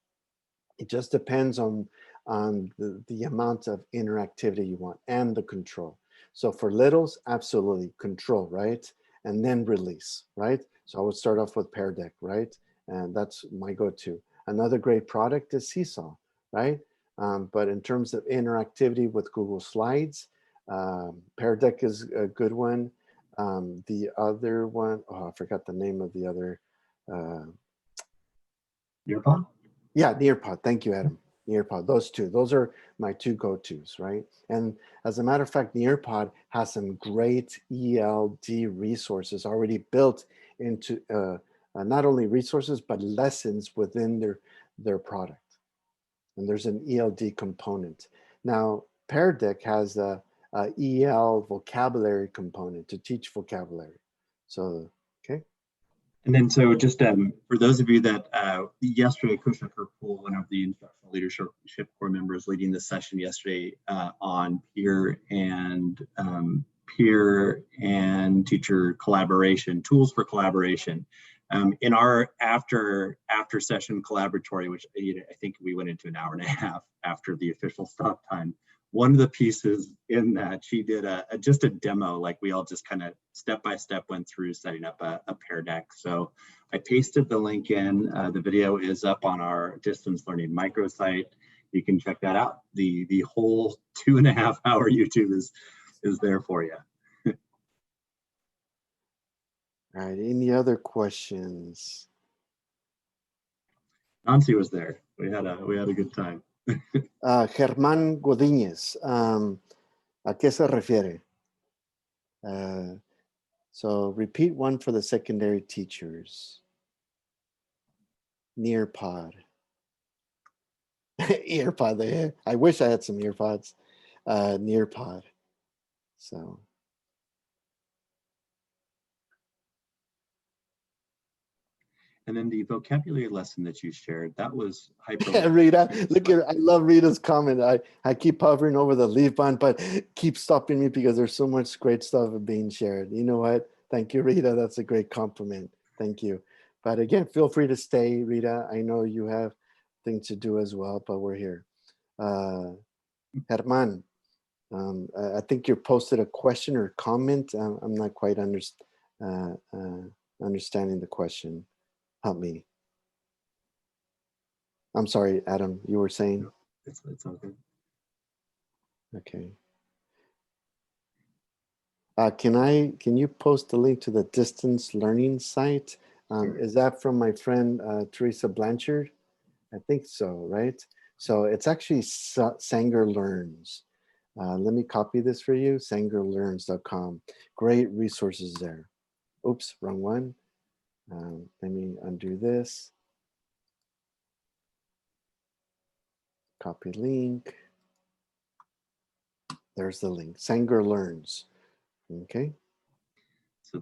it just depends on the amount of interactivity you want and the control. So for littles, absolutely control, right? And then release, right? So I would start off with Pear Deck, right? And that's my go-to. Another great product is Seesaw, right? But in terms of interactivity with Google Slides, Pear Deck is a good one. The other one, oh, I forgot the name of the other. Nearpod? Yeah, Nearpod. Thank you, Adam. Nearpod. Those are my two go-tos, right? And as a matter of fact, Nearpod has some great ELD resources already built into not only resources but lessons within their product. And there's an ELD component. Now, Pear Deck has a EL vocabulary component to teach vocabulary. So, okay. And then, so just for those of you that yesterday, Kusha Kirkpool, one of the Instructional Leadership Corps members leading the session yesterday on peer and teacher collaboration, tools for collaboration. In our after session collaboratory, which I think we went into an hour and a half after the official stop time, one of the pieces in that, she did just a demo, like we all just kind of step by step went through setting up a Pear Deck. So I pasted the link in. The video is up on our distance learning microsite. You can check that out. The whole 2.5 hour YouTube is there for you. All right, any other questions? Nancy was there. We had a good time. Germán Godínez, ¿a qué se refiere? So repeat one for the secondary teachers. Nearpod. Earpod. I wish I had some earpods. Nearpod. So. And then the vocabulary lesson that you shared, that was Yeah, Rita, look at, I love Rita's comment. I keep hovering over the leave button, but keep stopping me because there's so much great stuff being shared. You know what? Thank you, Rita. That's a great compliment. Thank you. But again, feel free to stay, Rita. I know you have things to do as well, but we're here. Herman, I think you posted a question or comment. I'm not quite understanding the question. Help me. I'm sorry, Adam, you were saying? It's all good. Okay. Can you post the link to the distance learning site? Is that from my friend Teresa Blanchard? I think so, right? So it's actually Sanger Learns. Let me copy this for you, sangerlearns.com. Great resources there. Oops, wrong one. Let me undo this. Copy link. There's the link, Sanger Learns. Okay. So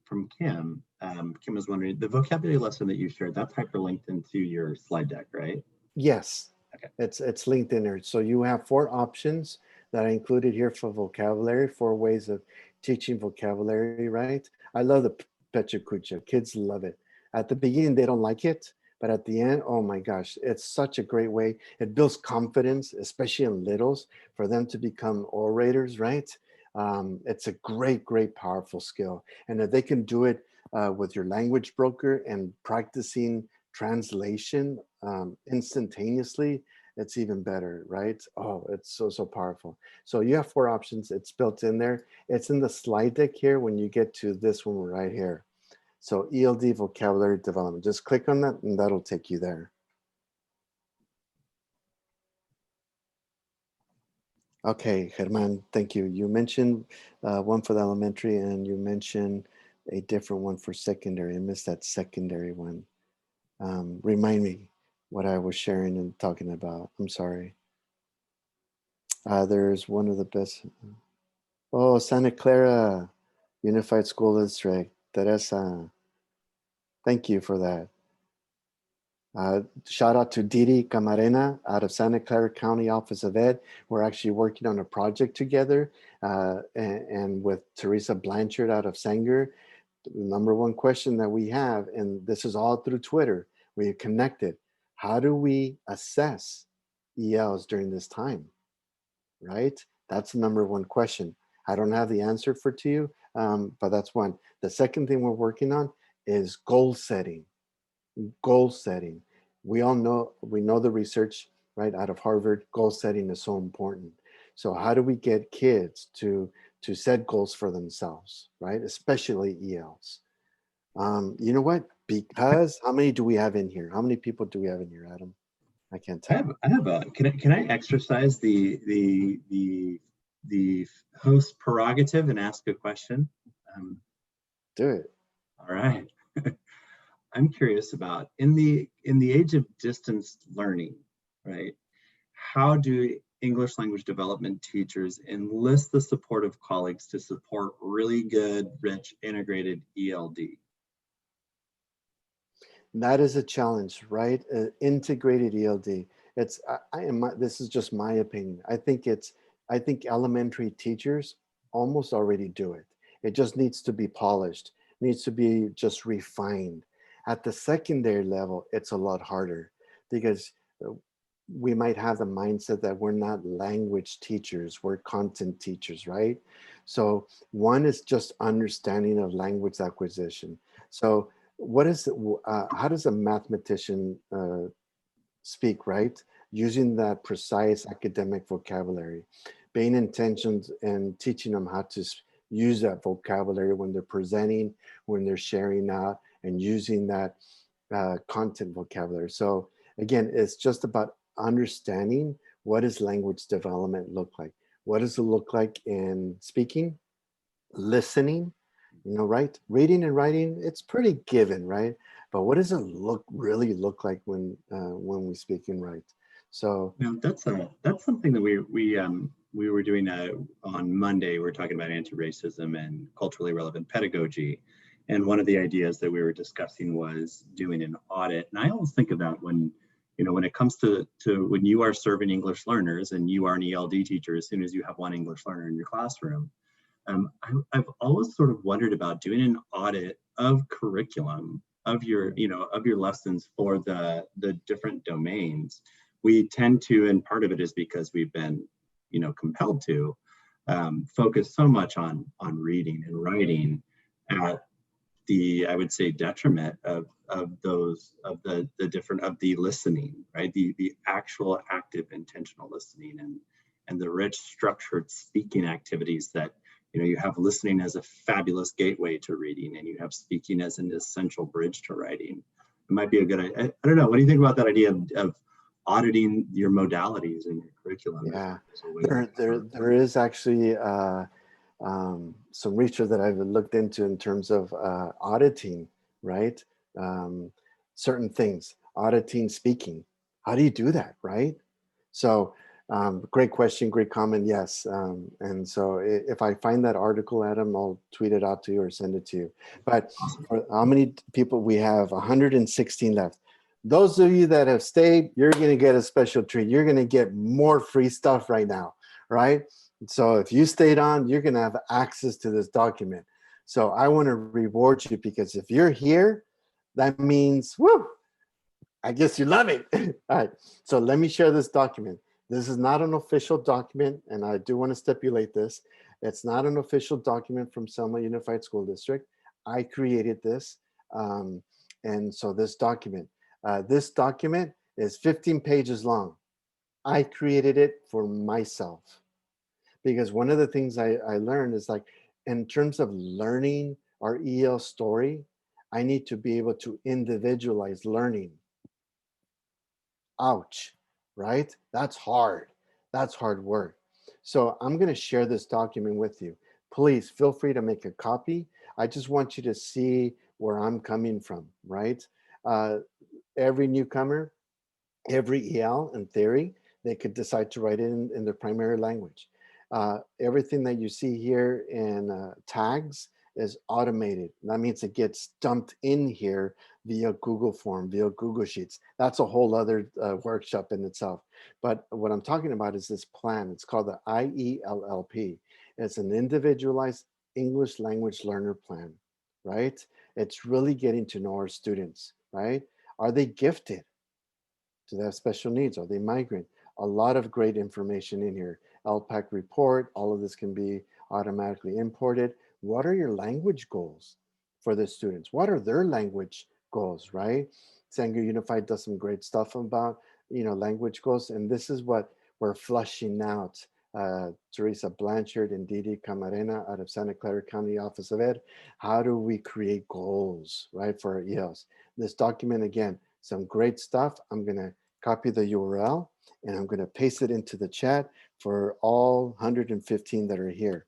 from Kim, Kim was wondering, the vocabulary lesson that you shared, that's hyperlinked into your slide deck, right? Yes. Okay. It's linked in there. So you have 4 options that I included here for vocabulary, 4 ways of teaching vocabulary, right? I love the Pecha Kucha. Kids love it. At the beginning, they don't like it, but at the end, oh my gosh, it's such a great way. It builds confidence, especially in littles, for them to become orators, right? It's a great, great, powerful skill. And if they can do it with your language broker and practicing translation instantaneously, it's even better, right? Oh, it's so, so powerful. So you have 4 options. It's built in there. It's in the slide deck here when you get to this one right here. So ELD vocabulary development, just click on that and that'll take you there. Okay, Germán, thank you. You mentioned one for the elementary and you mentioned a different one for secondary. I missed that secondary one. Remind me what I was sharing and talking about. I'm sorry. There's one of the best. Oh, Santa Clara Unified School District. Teresa. Thank you for that. Shout out to Didi Camarena out of Santa Clara County Office of Ed. We're actually working on a project together and with Teresa Blanchard out of Sanger. The number one question that we have, and this is all through Twitter, we connected. How do we assess ELs during this time, right? That's the number one question. I don't have the answer for to you, but that's one. The second thing we're working on is goal setting. Goal setting. We know the research, right, out of Harvard. Goal setting is so important. So how do we get kids to set goals for themselves, right? Especially ELs. You know what? Because how many do we have in here? How many people do we have in here, Adam? I can't tell. I have a. Can I exercise the host prerogative and ask a question? Do it. All right. I'm curious about in the age of distance learning, right? How do English language development teachers enlist the support of colleagues to support really good, rich, integrated ELD? That is a challenge, right? Integrated ELD. It's this is just my opinion. I think elementary teachers almost already do it. It just needs to be polished, needs to be just refined. At the secondary level, it's a lot harder because we might have the mindset that we're not language teachers, we're content teachers, right? So one is just understanding of language acquisition. So how does a mathematician speak, right? Using that precise academic vocabulary, paying attention and teaching them how to use that vocabulary when they're presenting, when they're sharing out, and using that content vocabulary. So again, it's just about understanding what does language development look like? What does it look like in speaking, listening, right? Reading and writing, it's pretty given, right? But what does it really look like when we speak and write? So now that's something that we were doing on Monday. We were talking about anti-racism and culturally relevant pedagogy. And one of the ideas that we were discussing was doing an audit. And I always think of that when it comes to when you are serving English learners and you are an ELD teacher, as soon as you have one English learner in your classroom, I've always sort of wondered about doing an audit of curriculum of your lessons for the different domains. We tend to, and part of it is because we've been, compelled to focus so much on reading and writing at the, I would say, detriment of the listening, right? The actual active intentional listening and the rich structured speaking activities that, you have listening as a fabulous gateway to reading, and you have speaking as an essential bridge to writing. It might be a good, I don't know, what do you think about that idea of auditing your modalities in your curriculum? Yeah, there is actually some research that I've looked into in terms of auditing, right? Certain things, auditing speaking. How do you do that, right? So great question, great comment, yes. And so if I find that article, Adam, I'll tweet it out to you or send it to you. But for how many people? We have 116 left. Those of you that have stayed, you're going to get a special treat. You're going to get more free stuff right now, right? So if you stayed on, you're going to have access to this document. So I want to reward you, because if you're here, that means, woo, I guess you love it. All right, so let me share this document. This is not an official document, and I do want to stipulate this. It's not an official document from Selma Unified School District. I created this, and so this document is 15 pages long. I created it for myself, because one of the things I learned is, like, in terms of learning our EL story, I need to be able to individualize learning. Ouch, right? That's hard. That's hard work. So I'm going to share this document with you. Please feel free to make a copy. I just want you to see where I'm coming from, right? Every newcomer, every EL, in theory, they could decide to write it in their primary language. Everything that you see here in tags is automated. That means it gets dumped in here via Google Form, via Google Sheets. That's a whole other workshop in itself. But what I'm talking about is this plan. It's called the IELLP. It's an individualized English language learner plan, right? It's really getting to know our students, right? Are they gifted? Do they have special needs? Are they migrant? A lot of great information in here. LPAC report, all of this can be automatically imported. What are your language goals for the students? What are their language goals, right? Sanger Unified does some great stuff about, language goals. And this is what we're flushing out. Teresa Blanchard and Didi Camarena out of Santa Clara County Office of Ed. How do we create goals, right, for our ELs? This document, again, some great stuff. I'm going to copy the URL and I'm going to paste it into the chat for all 115 that are here.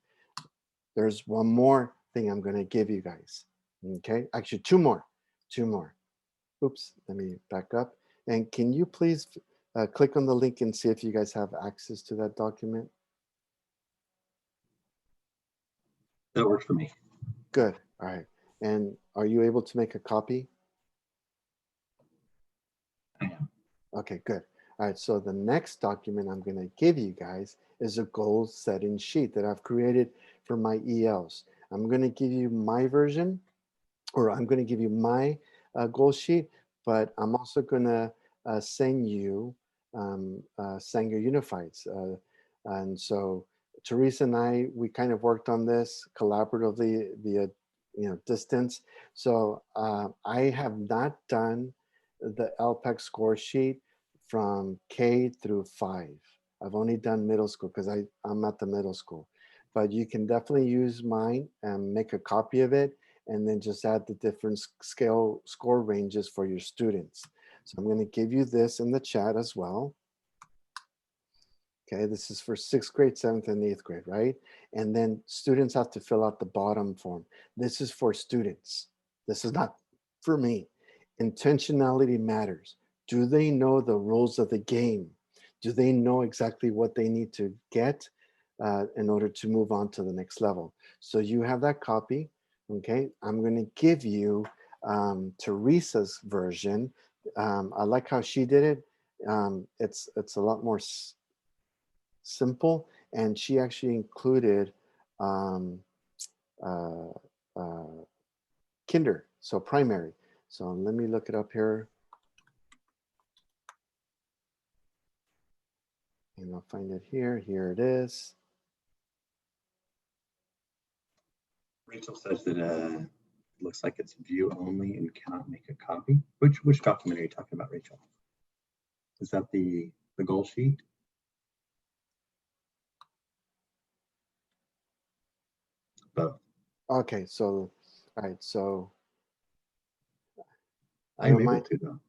There's one more thing I'm going to give you guys. Okay, actually two more. Oops, let me back up. And can you please click on the link and see if you guys have access to that document? That works for me. Good. All right. And are you able to make a copy? I am. Okay, good. All right, so the next document I'm going to give you guys is a goal setting sheet that I've created for my ELs. I'm going to give you my version, or I'm going to give you my goal sheet, but I'm also going to send you Sanger Unifieds. And so Teresa and I, we kind of worked on this collaboratively via distance. So I have not done the LPAC score sheet from K through 5. I've only done middle school because I'm at the middle school. but you can definitely use mine and make a copy of it, and then just add the different scale score ranges for your students. So I'm going to give you this in the chat as well. Okay, this is for 6th grade, 7th, and 8th grade, right? And then students have to fill out the bottom form. This is for students. This is not for me. Intentionality matters. Do they know the rules of the game? Do they know exactly what they need to get in order to move on to the next level? So you have that copy, okay? I'm gonna give you Teresa's version. I like how she did it. It's a lot more simple, and she actually included um, uh, uh, kinder, so primary. So let me look it up here. And I'll find it here. Here it is. Rachel says that it looks like it's view only and cannot make a copy. Which document are you talking about, Rachel? Is that the goal sheet? Both. Okay, so all right, so I I'm don't able mind. to though.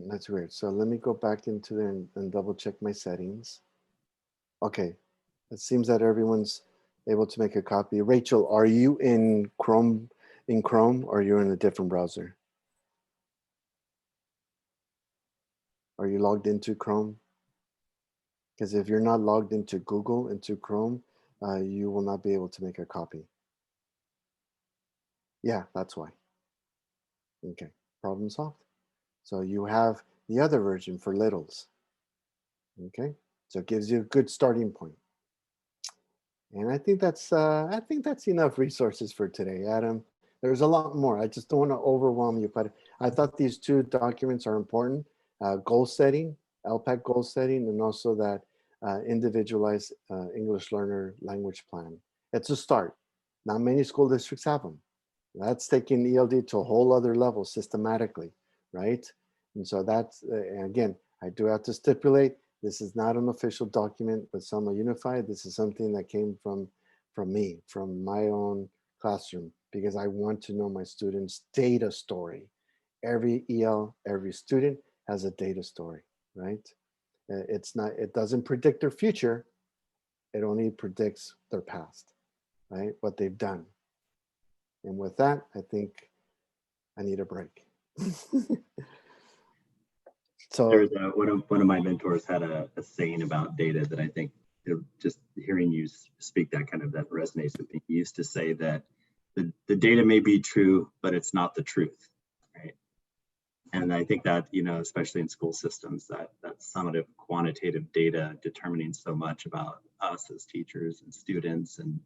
That's weird. So let me go back into there and double check my settings. Okay, it seems that everyone's able to make a copy. Rachel, are you in Chrome, or are you in a different browser? Are you logged into Chrome? Because if you're not logged into Google, into Chrome, you will not be able to make a copy. Yeah, that's why. Okay, problem solved. So you have the other version for littles. Okay, so it gives you a good starting point. And I think that's enough resources for today, Adam. There's a lot more. I just don't want to overwhelm you, but I thought these 2 documents are important: goal setting, LPAC goal setting, and also that individualized English learner language plan. It's a start. Not many school districts have them. That's taking ELD to a whole other level systematically, right? And so that's, again, I do have to stipulate, this is not an official document with Selma Unified. This is something that came from me, from my own classroom, because I want to know my students' data story. Every EL, every student has a data story, right? It doesn't predict their future. It only predicts their past, right? What they've done. And with that, I think I need a break. So There's one of my mentors had a saying about data that I think, just hearing you speak, that resonates with me. He used to say that the data may be true, but it's not the truth, right? And I think that, especially in school systems, that summative quantitative data determining so much about us as teachers and students. And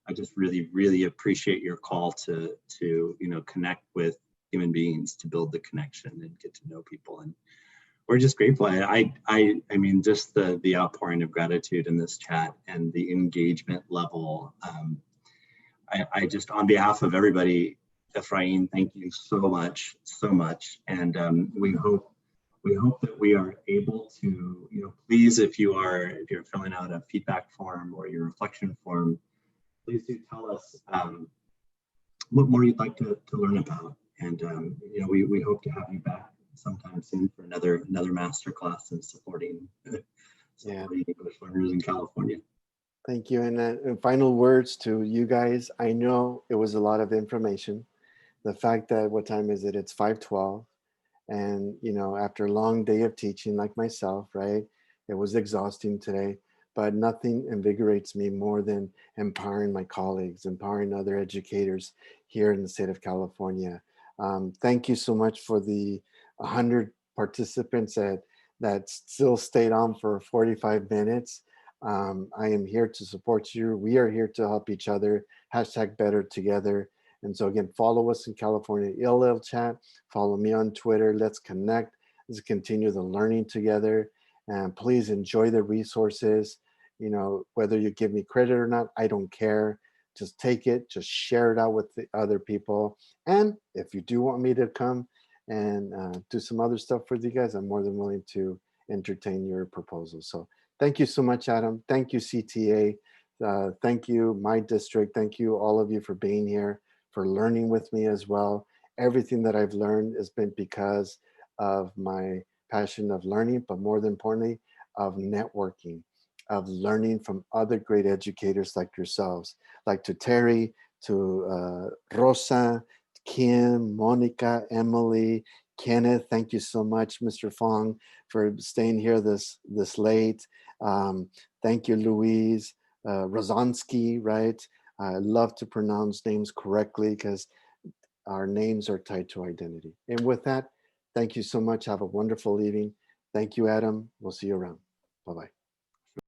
I just really, really appreciate your call to connect with human beings, to build the connection and get to know people. And we're just grateful. I mean, just the outpouring of gratitude in this chat and the engagement level. I just, on behalf of everybody, Ephraim, thank you so much. And we hope that we are able to, please, if you're filling out a feedback form or your reflection form, please do tell us what more you'd like to learn about. And we hope to have you back sometime soon for another masterclass in supporting English learners in California. thank you. And final words to you guys. I know it was a lot of information. The fact that, what time is it? It's 5:12. And, after a long day of teaching, like myself, right? It was exhausting today, but nothing invigorates me more than empowering my colleagues, empowering other educators here in the state of California. Thank you so much for the 100 participants that still stayed on for 45 minutes. I am here to support you. We are here to help each other. #BetterTogether. And so again, follow us in California ELL Chat. Follow me on Twitter. Let's connect. Let's continue the learning together. And please enjoy the resources. Whether you give me credit or not, I don't care. Just take it. Just share it out with the other people. And if you do want me to come and do some other stuff with you guys, I'm more than willing to entertain your proposals. So Thank you so much, Adam. Thank you, CTA. Thank you, my district. Thank you, all of you, for being here, for learning with me as well. Everything that I've learned has been because of my passion of learning, but more than importantly, of networking, of learning from other great educators like yourselves, like to Terry, to Rosa, Kim, Monica, Emily, Kenneth. Thank you so much, Mr. Fong, for staying here this late. Thank you, Louise, Rozansky, right? I love to pronounce names correctly because our names are tied to identity. And with that, thank you so much. Have a wonderful evening. Thank you, Adam. We'll see you around. Bye-bye.